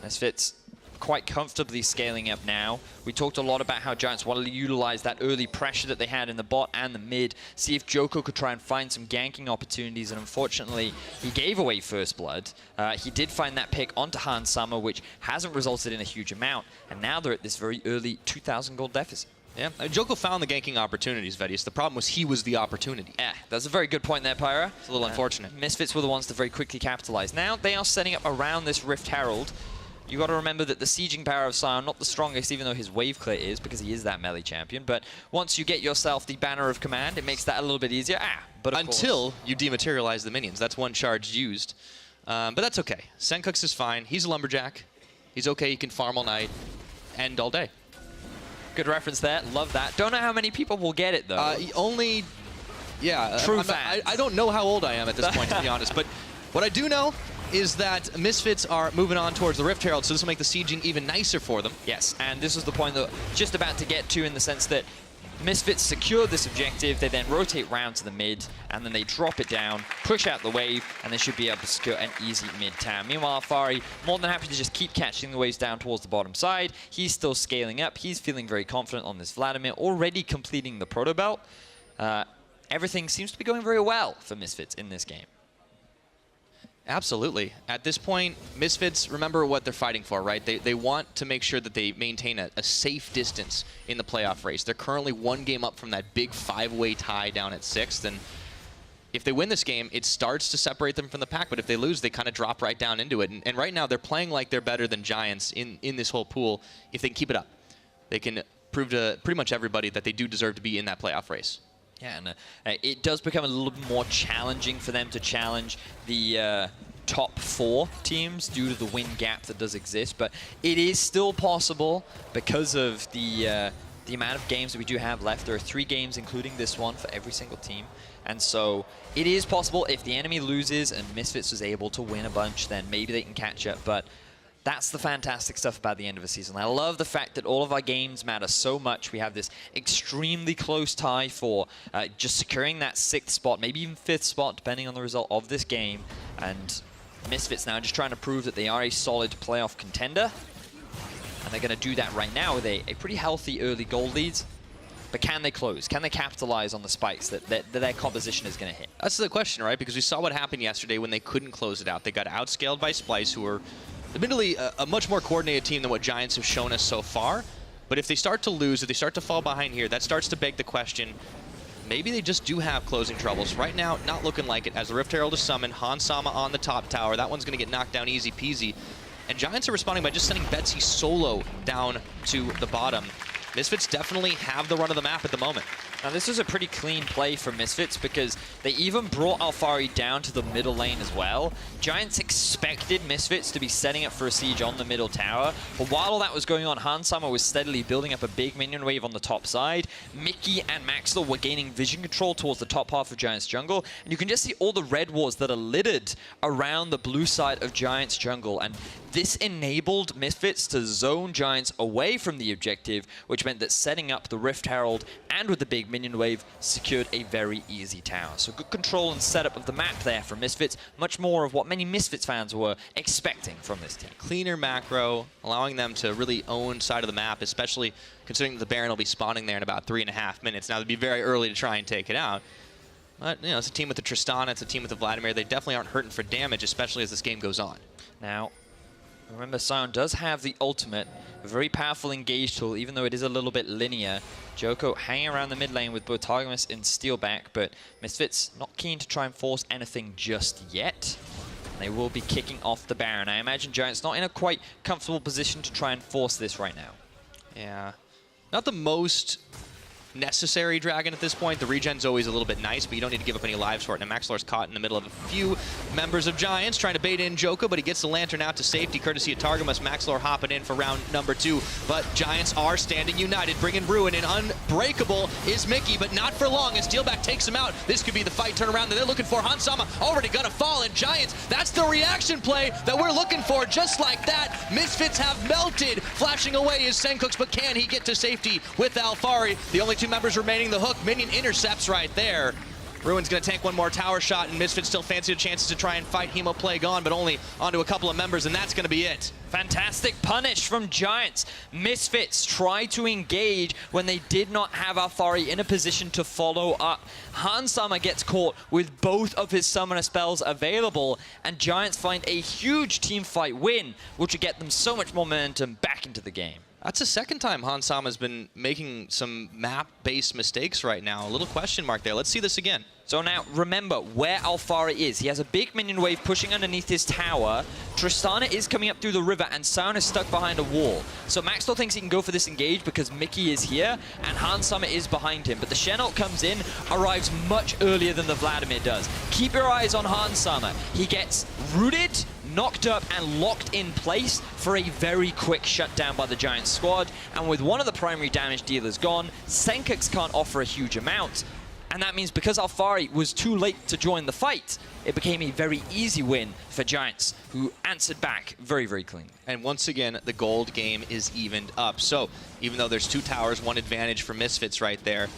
Misfits quite comfortably scaling up now. We talked a lot about how Giants wanted to utilize that early pressure that they had in the bot and the mid, see if Joko could try and find some ganking opportunities, and unfortunately, he gave away first blood. He did find that pick onto Hans Summer, which hasn't resulted in a huge amount, and now they're at this very early 2,000 gold deficit. Yeah, Joko found the ganking opportunities, Vedius. The problem was he was the opportunity. Yeah, that's a very good point there, Pyra. It's a little unfortunate. Misfits were the ones to very quickly capitalize. Now they are setting up around this Rift Herald. You got to remember that the sieging power of Sion, not the strongest, even though his wave clear is, because he is that melee champion. But once you get yourself the Banner of Command, it makes that a little bit easier. But until you dematerialize the minions. That's one charge used. But that's okay. Senkux is fine. He's a lumberjack. He's okay. He can farm all night and all day. Good reference there. Love that. Don't know how many people will get it, though. Only, yeah. True fans. I don't know how old I am at this point, to be honest. But what I do know is that Misfits are moving on towards the Rift Herald, so this will make the sieging even nicer for them. Yes, and this is the point that just about to get to, in the sense that Misfits secure this objective, they then rotate round to the mid, and then they drop it down, push out the wave, and they should be able to secure an easy mid-town. Meanwhile, Alfari, more than happy to just keep catching the waves down towards the bottom side. He's still scaling up. He's feeling very confident on this Vladimir, already completing the Proto Belt. Everything seems to be going very well for Misfits in this game. Absolutely. At this point, Misfits, remember what they're fighting for, right? They want to make sure that they maintain a safe distance in the playoff race. They're currently one game up from that big 5-way tie down at 6th, and if they win this game, it starts to separate them from the pack, but if they lose, they kind of drop right down into it. And right now, they're playing like they're better than Giants in this whole pool. If they can keep it up, they can prove to pretty much everybody that they do deserve to be in that playoff race. Yeah, and it does become a little bit more challenging for them to challenge the top 4 teams due to the win gap that does exist, but it is still possible because of the amount of games that we do have left. There are 3 games, including this one, for every single team, and so it is possible if the enemy loses and Misfits is able to win a bunch, then maybe they can catch up, but that's the fantastic stuff about the end of a season. I love the fact that all of our games matter so much. We have this extremely close tie for just securing that 6th spot, maybe even 5th spot, depending on the result of this game. And Misfits now just trying to prove that they are a solid playoff contender. And they're going to do that right now with a pretty healthy early gold lead. But can they close? Can they capitalize on the spikes that their composition is going to hit? That's the question, right? Because we saw what happened yesterday when they couldn't close it out. They got outscaled by Splice, who were admittedly a much more coordinated team than what Giants have shown us so far. But if they start to lose, if they start to fall behind here, that starts to beg the question, maybe they just do have closing troubles. Right now, not looking like it. As the Rift Herald is summoned, Hans Sama on the top tower. That one's going to get knocked down easy peasy. And Giants are responding by just sending Betsy solo down to the bottom. Misfits definitely have the run of the map at the moment. Now this was a pretty clean play from Misfits because they even brought Alfari down to the middle lane as well. Giants expected Misfits to be setting up for a siege on the middle tower, but while all that was going on, Hans Sama was steadily building up a big minion wave on the top side. Mickey and Maxwell were gaining vision control towards the top half of Giants jungle, and you can just see all the red wards that are littered around the blue side of Giants jungle, and this enabled Misfits to zone Giants away from the objective, which meant that setting up the Rift Herald and with the big minion wave secured a very easy tower. So good control and setup of the map there from Misfits, much more of what many Misfits fans were expecting from this team. Cleaner macro, allowing them to really own side of the map, especially considering that the Baron will be spawning there in about 3.5 minutes. Now, it'd be very early to try and take it out. But, you know, it's a team with the Tristana, it's a team with the Vladimir. They definitely aren't hurting for damage, especially as this game goes on. Now, remember, Sion does have the ultimate, a very powerful engage tool, even though it is a little bit linear. Joko hanging around the mid lane with both Targamas and Steelback, but Misfits not keen to try and force anything just yet. They will be kicking off the Baron. I imagine Giants not in a quite comfortable position to try and force this right now. Yeah, not the most necessary dragon at this point. The regen's always a little bit nice, but you don't need to give up any lives for it. Now Maxlor's caught in the middle of a few members of Giants trying to bait in Joko, but he gets the Lantern out to safety courtesy of Targamas. Maxlor hopping in for round number 2, but Giants are standing united, bringing Ruin in. Unbreakable is Mickey, but not for long as Steelback takes him out. This could be the fight turnaround that they're looking for. Hans Sama already gonna fall, and Giants, that's the reaction play that we're looking for. Just like that, Misfits have melted. Flashing away is Senkux, but can he get to safety with Alfari? The only 2 members remaining, the hook minion intercepts right there. Ruin's going to tank one more tower shot, and Misfits still fancy the chances to try and fight Hemo Plague on, but only onto a couple of members, and that's going to be it. Fantastic punish from Giants. Misfits tried to engage when they did not have Alfari in a position to follow up. Hansama gets caught with both of his summoner spells available, and Giants find a huge team fight win, which would get them so much more momentum back into the game. That's the second time Hansama's been making some map-based mistakes right now. A little question mark there. Let's see this again. So now, remember where Alfari is. He has a big minion wave pushing underneath his tower. Tristana is coming up through the river, and Sion is stuck behind a wall. So Max still thinks he can go for this engage because Mickey is here, and Hansama is behind him. But the Shenalt comes in, arrives much earlier than the Vladimir does. Keep your eyes on Hansama. He gets rooted, knocked up, and locked in place for a very quick shutdown by the Giant squad. And with one of the primary damage dealers gone, Senkux can't offer a huge amount. And that means because Alfari was too late to join the fight, it became a very easy win for Giants, who answered back very, very clean. And once again, the gold game is evened up. So even though there's 2 towers, 1 advantage for Misfits right there,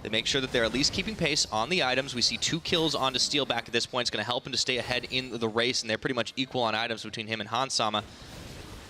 they make sure that they're at least keeping pace on the items. We see 2 kills onto Steelback at this point. It's going to help him to stay ahead in the race, and they're pretty much equal on items between him and Hansama.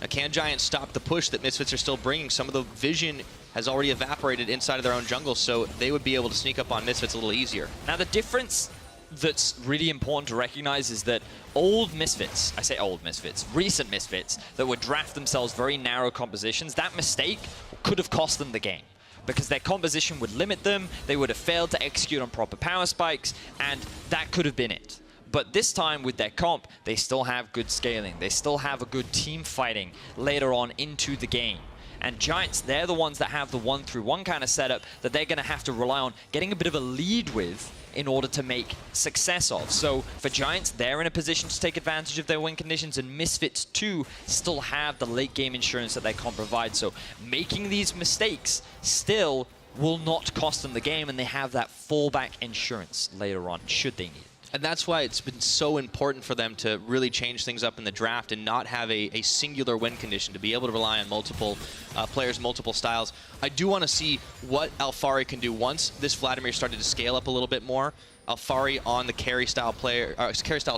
Now, can Giants stop the push that Misfits are still bringing? Some of the vision has already evaporated inside of their own jungle, so they would be able to sneak up on Misfits a little easier. Now, the difference that's really important to recognize is that old Misfits, I say old Misfits, recent Misfits, that would draft themselves very narrow compositions, that mistake could have cost them the game, because their composition would limit them, they would have failed to execute on proper power spikes, and that could have been it. But this time with their comp, they still have good scaling. They still have a good team fighting later on into the game. And Giants, they're the ones that have the 1-3-1 kind of setup that they're going to have to rely on getting a bit of a lead with in order to make success of. So for Giants, they're in a position to take advantage of their win conditions, and Misfits too still have the late game insurance that they can't provide. So making these mistakes still will not cost them the game, and they have that fallback insurance later on should they need it. And that's why it's been so important for them to really change things up in the draft and not have a singular win condition, to be able to rely on multiple players, multiple styles. I do want to see what Alfari can do once this Vladimir started to scale up a little bit more. Alfari on the carry style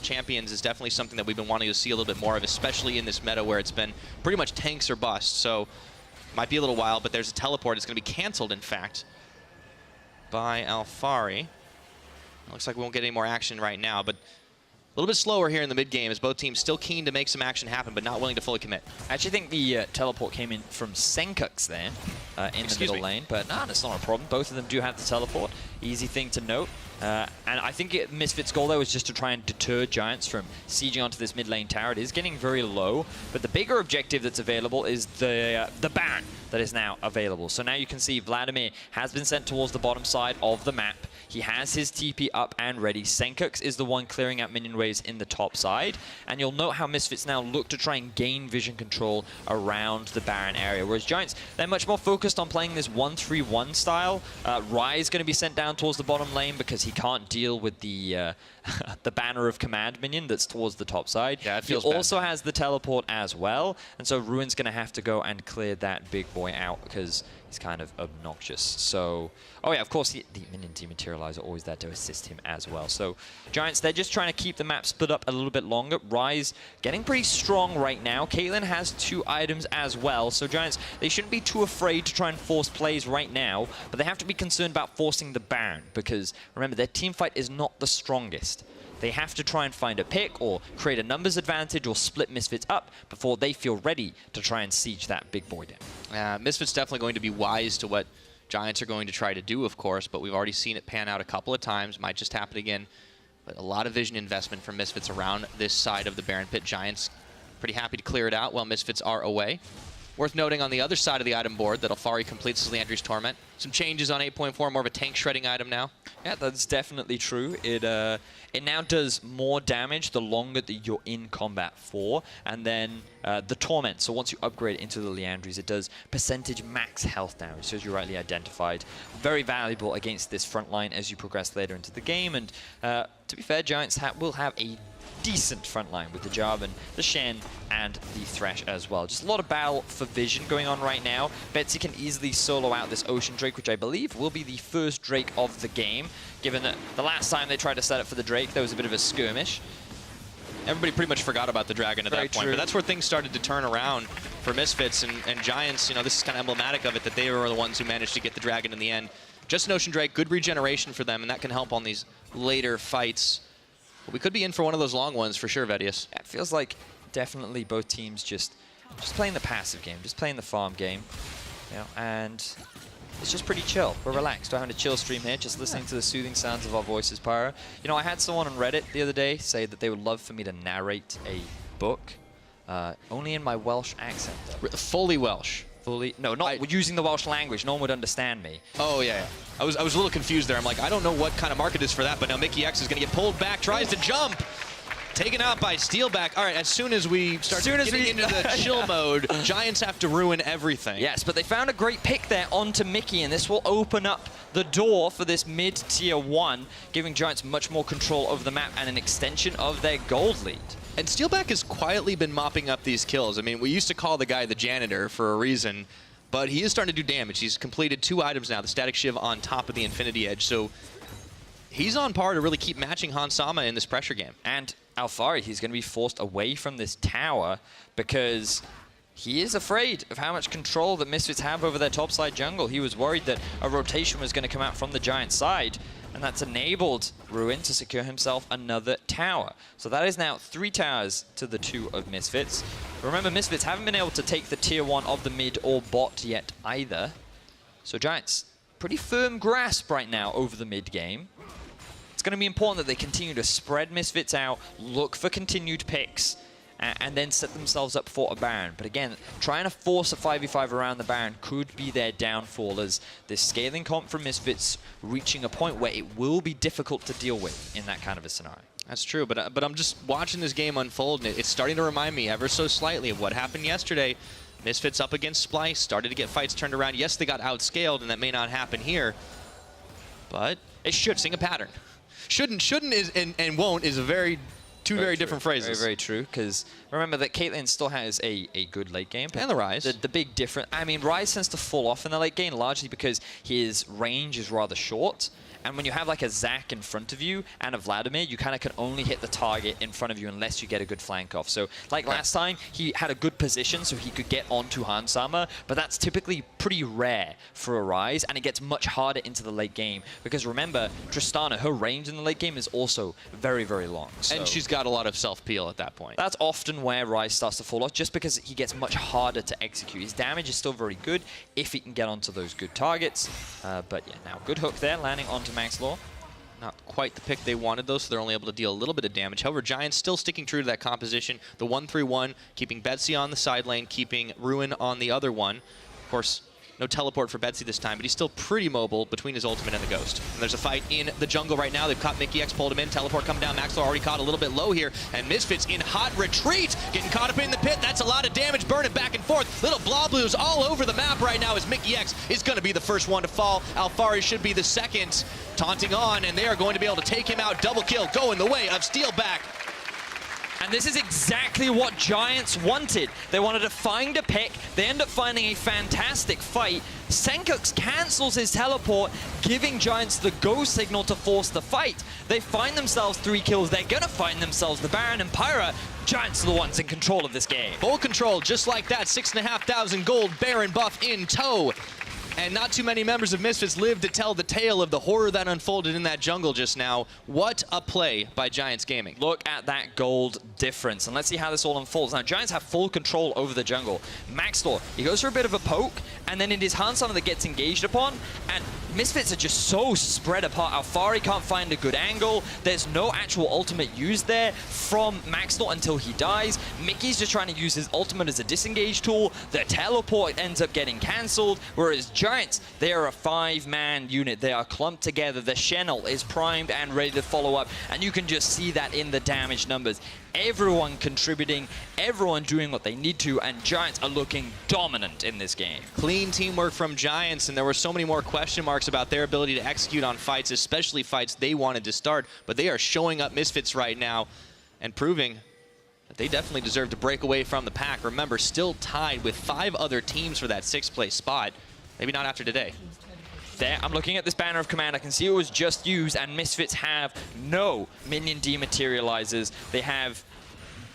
champions is definitely something that we've been wanting to see a little bit more of, especially in this meta where it's been pretty much tanks or bust. So might be a little while, but there's a teleport. It's going to be canceled, in fact, by Alfari. Looks like we won't get any more action right now, but a little bit slower here in the mid game as both teams still keen to make some action happen, but not willing to fully commit. I actually think the teleport came in from Senkux there in the middle lane, but no, that's not a problem. Both of them do have the teleport. Easy thing to note. And I think Misfits' goal, though, is just to try and deter Giants from sieging onto this mid lane tower. It is getting very low, but the bigger objective that's available is the Baron that is now available. So now you can see Vladimir has been sent towards the bottom side of the map. He has his TP up and ready. Senkux is the one clearing out minion waves in the top side. And you'll note how Misfits now look to try and gain vision control around the Baron area. Whereas Giants, they're much more focused on playing this 1-3-1 style. Rai is going to be sent down towards the bottom lane because he can't deal with the the banner of command minion that's towards the top side. Yeah, it feels he bad. also has the teleport as well. And so Ruin's going to have to go and clear that big boy out because he's kind of obnoxious. So, oh yeah, of course, the minion dematerializer always there to assist him as well. So Giants, they're just trying to keep the map split up a little bit longer. Rai's getting pretty strong right now. Caitlyn has 2 items as well. So Giants, they shouldn't be too afraid to try and force plays right now, but they have to be concerned about forcing the Baron because, remember, their team fight is not the strongest. They have to try and find a pick or create a numbers advantage or split Misfits up before they feel ready to try and siege that big boy down. Misfits definitely going to be wise to what Giants are going to try to do, of course, but we've already seen it pan out a couple of times. Might just happen again. But a lot of vision investment from Misfits around this side of the Baron Pit. Giants pretty happy to clear it out while Misfits are away. Worth noting on the other side of the item board that Alfari completes his Landry's Torment. Some changes on 8.4, more of a tank shredding item now. Yeah, that's definitely true. It now does more damage the longer that you're in combat for. And then the Torment, so once you upgrade into the Liandry's, it does percentage max health damage, so as you rightly identified. Very valuable against this front line as you progress later into the game. And to be fair, Giants will have a decent front line with the Jarvan, the Shen, and the Thresh as well. Just a lot of battle for vision going on right now. Betsy can easily solo out this Ocean Drake, which I believe will be the first Drake of the game, given that the last time they tried to set up for the Drake, there was a bit of a skirmish. Everybody pretty much forgot about the Dragon at that point, but that's where things started to turn around for Misfits and Giants. You know, this is kind of emblematic of it, that they were the ones who managed to get the Dragon in the end. Just an Ocean Drake, good regeneration for them, and that can help on these later fights. But we could be in for one of those long ones for sure, Vedius. Yeah, it feels like definitely both teams just playing the passive game, just playing the farm game, you know, and it's just pretty chill. We're relaxed. We're having a chill stream here, just listening to the soothing sounds of our voices, Pyro. You know, I had someone on Reddit the other day say that they would love for me to narrate a book, only in my Welsh accent, though. Fully Welsh. Fully? No, not using the Welsh language. No one would understand me. Oh, yeah. I was a little confused there. I'm like, I don't know what kind of market is for that, but now Mickey X is going to get pulled back, tries to jump. Taken out by Steelback. All right, as soon as we start getting into the chill mode, Giants have to ruin everything. Yes, but they found a great pick there onto Mickey, and this will open up the door for this mid-tier 1, giving Giants much more control over the map and an extension of their gold lead. And Steelback has quietly been mopping up these kills. I mean, we used to call the guy the janitor for a reason, but he is starting to do damage. He's completed 2 items now, the Static Shiv on top of the Infinity Edge, so he's on par to really keep matching Hans Sama in this pressure game. And Alfari, he's going to be forced away from this tower because he is afraid of how much control that Misfits have over their topside jungle. He was worried that a rotation was going to come out from the Giant side, and that's enabled Ruin to secure himself another tower. So that is now 3 towers to the 2 of Misfits. Remember, Misfits haven't been able to take the tier 1 of the mid or bot yet either. So Giants, pretty firm grasp right now over the mid game. It's going to be important that they continue to spread Misfits out, look for continued picks, and then set themselves up for a Baron. But again, trying to force a 5v5 around the Baron could be their downfall, as this scaling comp from Misfits reaching a point where it will be difficult to deal with in that kind of a scenario. That's true, but I'm just watching this game unfold, and it's starting to remind me ever so slightly of what happened yesterday. Misfits up against Splice, started to get fights turned around. Yes, they got outscaled, and that may not happen here, but it should sing a pattern. Shouldn't is and won't is a two very different phrases. Very, very true, because remember that Caitlyn still has a good late game. And the Ryze. The big difference, I mean, Ryze tends to fall off in the late game largely because his range is rather short. And when you have like a Zac in front of you and a Vladimir, you kind of can only hit the target in front of you unless you get a good flank off. So like last time, he had a good position so he could get onto Hans Sama, but that's typically pretty rare for a Ryze, and it gets much harder into the late game. Because remember, Tristana, her range in the late game is also very, very long. So and she's got a lot of self-peel at that point. That's often where Ryze starts to fall off, just because he gets much harder to execute. His damage is still very good if he can get onto those good targets. But yeah, now good hook there, landing onto Max Law. Not quite the pick they wanted, though, so they're only able to deal a little bit of damage. However, Giants still sticking true to that composition. The 1-3-1, keeping Betsy on the side lane, keeping Ruin on the other one. Of course, no teleport for Betsy this time, but he's still pretty mobile between his ultimate and the Ghost. And there's a fight in the jungle right now. They've caught Mickey X, pulled him in. Teleport coming down. Maxwell already caught a little bit low here. And Misfits in hot retreat. Getting caught up in the pit. That's a lot of damage. Burning back and forth. Little blob blues all over the map right now as Mickey X is going to be the first one to fall. Alfari should be the second. Taunting on, and they are going to be able to take him out. Double kill going the way of Steelback. And this is exactly what Giants wanted. They wanted to find a pick. They end up finding a fantastic fight. Senkux cancels his teleport, giving Giants the go signal to force the fight. They find themselves 3 kills. They're going to find themselves the Baron and Pyra. Giants are the ones in control of this game. Full control, just like that. 6,500 gold Baron buff in tow. And not too many members of Misfits live to tell the tale of the horror that unfolded in that jungle just now. What a play by Giants Gaming. Look at that gold difference, and let's see how this all unfolds. Now, Giants have full control over the jungle. Maxtor, he goes for a bit of a poke, and then it is Hans Sama that gets engaged upon, and Misfits are just so spread apart. Alfari can't find a good angle. There's no actual ultimate used there from Maxtor until he dies. Mickey's just trying to use his ultimate as a disengage tool. The teleport ends up getting cancelled, whereas Giants, they are a 5-man unit. They are clumped together. The Channel is primed and ready to follow up, and you can just see that in the damage numbers. Everyone contributing, everyone doing what they need to, and Giants are looking dominant in this game. Clean teamwork from Giants, and there were so many more question marks about their ability to execute on fights, especially fights they wanted to start, but they are showing up Misfits right now. and proving that they definitely deserve to break away from the pack. Remember, still tied with 5 other teams for that 6th place spot. Maybe not after today. There, I'm looking at this banner of command. I can see it was just used, and Misfits have no minion dematerializers. They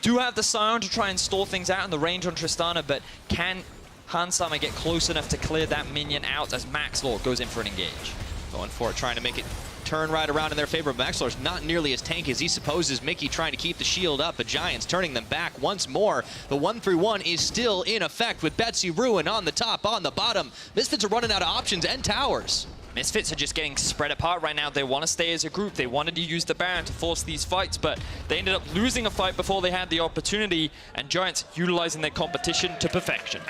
do have the Scion to try and stall things out in the range on Tristana, but can Hansama get close enough to clear that minion out as Maxlor goes in for an engage? Going for it, trying to make it turn right around in their favor. Maxlor's not nearly as tanky as he supposes. Mickey trying to keep the shield up, but Giants turning them back once more. The 1-3-1 is still in effect with Betsy Ruin on the top, on the bottom. Misfits are running out of options and towers. Misfits are just getting spread apart right now. They want to stay as a group. They wanted to use the Baron to force these fights, but they ended up losing a fight before they had the opportunity, and Giants utilizing their competition to perfection.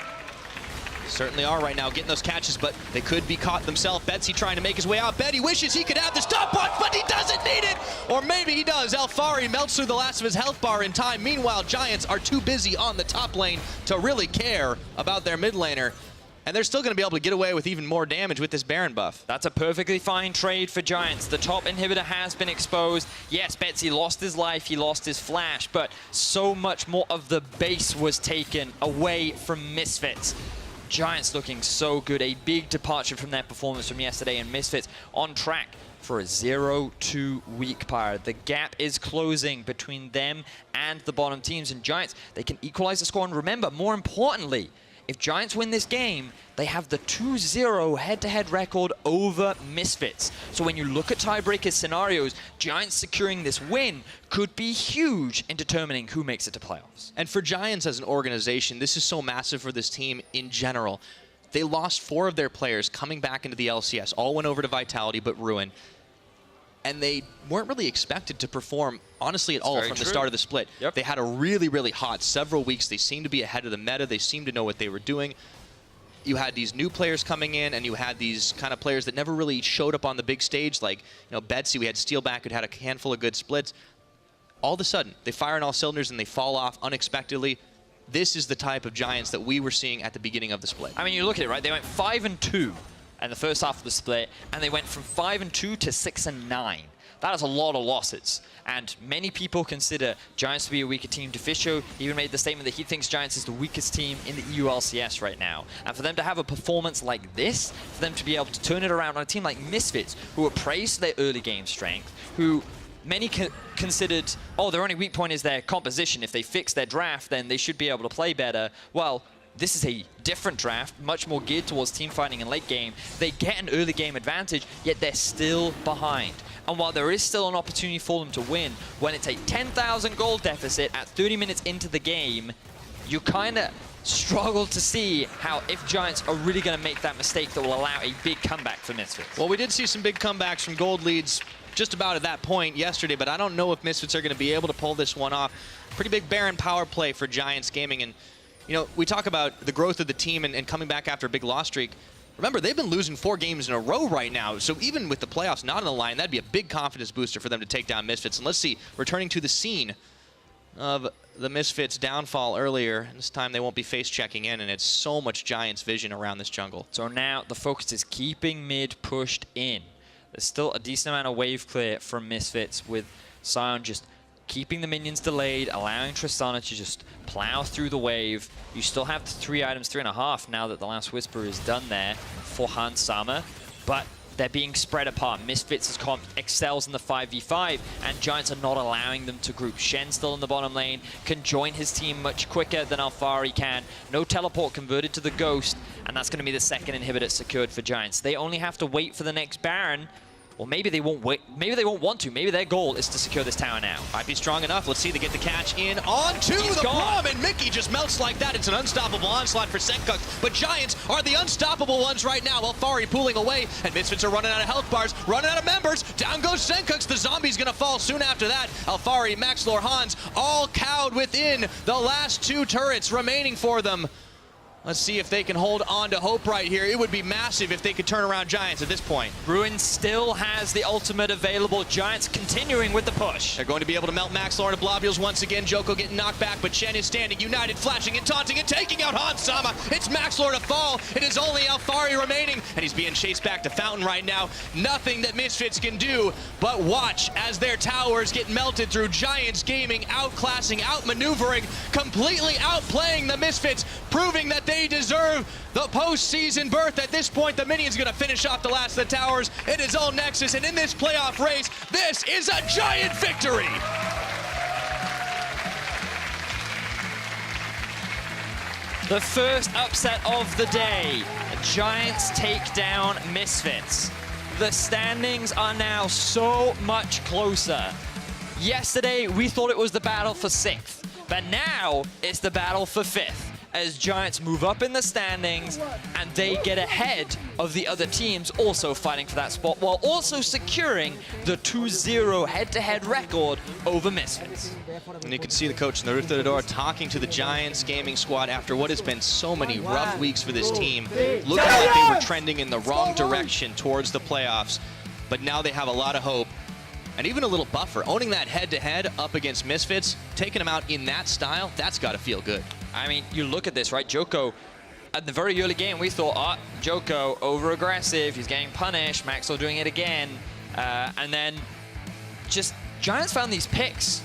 Certainly are right now getting those catches, but they could be caught themselves. Betsy trying to make his way out. Betty wishes he could have the stopwatch, but he doesn't need it! Or maybe he does. Alfari melts through the last of his health bar in time. Meanwhile, Giants are too busy on the top lane to really care about their mid laner. And they're still going to be able to get away with even more damage with this Baron buff. That's a perfectly fine trade for Giants. The top inhibitor has been exposed. Yes, Betsy lost his life, he lost his flash, but so much more of the base was taken away from Misfits. Giants looking so good. A big departure from their performance from yesterday, and Misfits on track for a 0-2 week par. The gap is closing between them and the bottom teams, and Giants, they can equalize the score. And remember, more importantly, if Giants win this game, they have the 2-0 head-to-head record over Misfits. So when you look at tiebreaker scenarios, Giants securing this win could be huge in determining who makes it to playoffs. And for Giants as an organization, this is so massive for this team in general. They lost 4 of their players coming back into the LCS. All went over to Vitality but Ruin. And they weren't really expected to perform, honestly, at all from the start of the split. Yep. They had a really, really hot several weeks. They seemed to be ahead of the meta. They seemed to know what they were doing. You had these new players coming in, and you had these kind of players that never really showed up on the big stage, like Betsy. We had Steelback, who'd had a handful of good splits. All of a sudden, they fire on all cylinders, and they fall off unexpectedly. This is the type of Giants that we were seeing at the beginning of the split. I mean, you look at it, right? They went 5-2 in the first half of the split, and they went from 5-2 to 6-9. That is a lot of losses, and many people consider Giants to be a weaker team. Deficio even made the statement that he thinks Giants is the weakest team in the EU LCS right now. And for them to have a performance like this, for them to be able to turn it around on a team like Misfits, who are praised for their early game strength, who many considered, oh, their only weak point is their composition. If they fix their draft, then they should be able to play better. Well, this is a different draft, much more geared towards team fighting in late game. They get an early game advantage, yet they're still behind. And while there is still an opportunity for them to win, when it's a 10,000 gold deficit at 30 minutes into the game, you kind of struggle to see how, if Giants are really going to make that mistake that will allow a big comeback for Misfits. Well, we did see some big comebacks from gold leads just about at that point yesterday, but I don't know if Misfits are going to be able to pull this one off. Pretty big Baron power play for Giants Gaming, and we talk about the growth of the team and coming back after a big loss streak. Remember, they've been losing 4 games in a row right now, so even with the playoffs not on the line, that'd be a big confidence booster for them to take down Misfits. And let's see, returning to the scene of the Misfits' downfall earlier, and this time they won't be face-checking in, and it's so much Giants vision around this jungle. So now the focus is keeping mid pushed in. There's still a decent amount of wave clear from Misfits, with Scion just keeping the minions delayed, allowing Tristana to just plow through the wave. You still have the 3 items, 3.5 now that the last Whisper is done there for Hansama, but they're being spread apart. Misfits' comp excels in the 5v5, and Giants are not allowing them to group. Shen still in the bottom lane, can join his team much quicker than Alfari can. No teleport converted to the Ghost, and that's going to be the second inhibitor secured for Giants. They only have to wait for the next Baron. Or maybe they won't wait. Maybe they won't want to. Maybe their goal is to secure this tower now. Might be strong enough. Let's see, they get the catch in onto the bomb, and Mickey just melts like that. It's an unstoppable onslaught for Senkux, but Giants are the unstoppable ones right now. Alfari pulling away, and Misfits are running out of health bars, running out of members. Down goes Senkux. The zombie's gonna fall soon after that. Alfari, Maxlor, Hans, all cowed within the last 2 turrets remaining for them. Let's see if they can hold on to hope right here. It would be massive if they could turn around Giants at this point. Bruin still has the ultimate available. Giants continuing with the push. They're going to be able to melt Maxlor into Blobules once again. Joko getting knocked back, but Chen is standing united, flashing and taunting and taking out Hansama. It's Maxlor to fall. It is only Alfari remaining, and he's being chased back to Fountain right now. Nothing that Misfits can do but watch as their towers get melted through Giants Gaming, outclassing, outmaneuvering, completely outplaying the Misfits, proving that they deserve the postseason berth. At this point, the Minion's going to finish off the last of the towers. It is all Nexus, and in this playoff race, this is a giant victory. The first upset of the day. Giants take down Misfits. The standings are now so much closer. Yesterday, we thought it was the battle for 6th, but now it's the battle for 5th. As Giants move up in the standings and they get ahead of the other teams also fighting for that spot while also securing the 2-0 head-to-head record over Misfits. And you can see the coach in the roof of the door talking to the Giants Gaming squad after what has been so many rough weeks for this team. Looking like they were trending in the wrong direction towards the playoffs, but now they have a lot of hope. And even a little buffer, owning that head-to-head up against Misfits, taking them out in that style, that's got to feel good. I mean, you look at this, right? Joko, at the very early game, we thought, Joko, over-aggressive, he's getting punished, Maxwell doing it again. And then just Giants found these picks.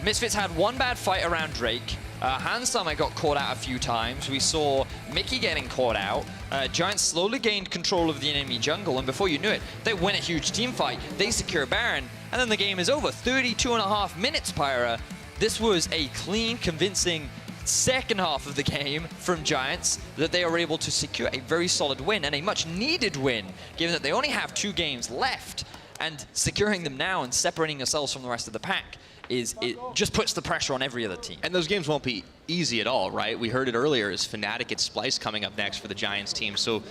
Misfits had one bad fight around Drake. Hansama got caught out a few times. We saw Mickey getting caught out. Giants slowly gained control of the enemy jungle, and before you knew it, they win a huge team fight. They secure Baron, and then the game is over. 32.5 minutes, Pyra. This was a clean, convincing second half of the game from Giants that they are able to secure a very solid win and a much needed win, given that they only have 2 games left, and securing them now and separating yourselves from the rest of the pack it just puts the pressure on every other team. And those games won't be easy at all, right? We heard it earlier, is Fnatic at Splice coming up next for the Giants team. So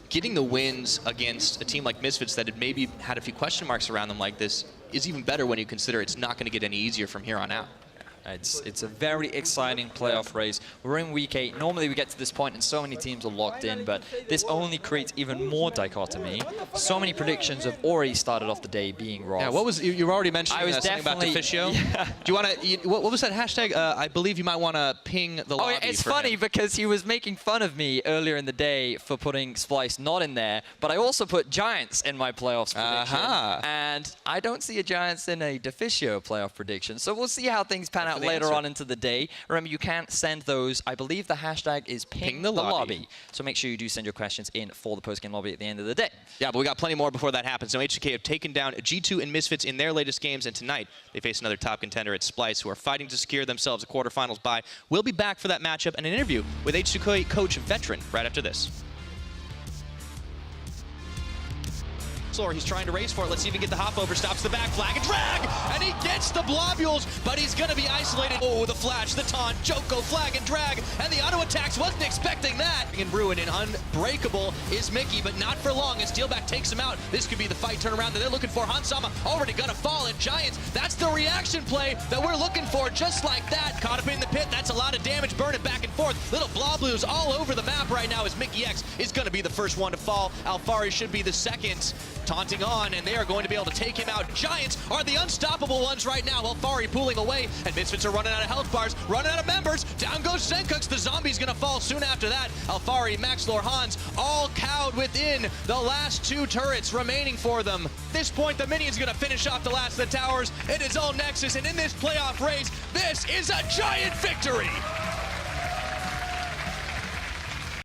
getting the wins against a team like Misfits that had maybe had a few question marks around them like this is even better when you consider it's not going to get any easier from here on out. It's a very exciting playoff race. We're in week 8. Normally we get to this point and so many teams are locked in, but this only creates even more dichotomy. So many predictions have already started off the day being wrong. Yeah, what was you were already mentioning something about Deficio? Yeah. Do you want to? What was that hashtag? I believe you might want to ping the lobby. Oh, yeah, it's funny because he was making fun of me earlier in the day for putting Splice not in there, but I also put Giants in my playoffs prediction, and I don't see a Giants in a Deficio playoff prediction. So we'll see how things pan out later on into the day. Remember, you can send those. I believe the hashtag is ping the lobby. So make sure you do send your questions in for the post-game lobby at the end of the day. Yeah, but we got plenty more before that happens. So H2K have taken down G2 and Misfits in their latest games, and tonight they face another top contender at Splice, who are fighting to secure themselves a quarterfinals bye. We'll be back for that matchup and an interview with H2K coach Veteran right after this. He's trying to race for it. Let's see if he can get the hop over. Stops the back flag and drag, and he gets the Blobules, but he's going to be isolated. Oh, the flash, the taunt, Joko, flag and drag, and the auto attacks. Wasn't expecting that. And Bruin and unbreakable is Mickey, but not for long as Steelback takes him out. This could be the fight turnaround that they're looking for. Hansama already going to fall, and Giants, that's the reaction play that we're looking for, just like that. Caught up in the pit. That's a lot of damage, burning back and forth. Little Blobules all over the map right now as Mickey X is going to be the first one to fall. Alfari should be the second. Taunting on, and they are going to be able to take him out. Giants are the unstoppable ones right now. Alfari pulling away, and Misfits are running out of health bars, running out of members. Down goes Zenkux. The zombie's going to fall soon after that. Alfari, Maxlor, Hans, all cowed within the last 2 turrets remaining for them. At this point, the Minion's going to finish off the last of the towers. It is all Nexus, and in this playoff race, this is a giant victory.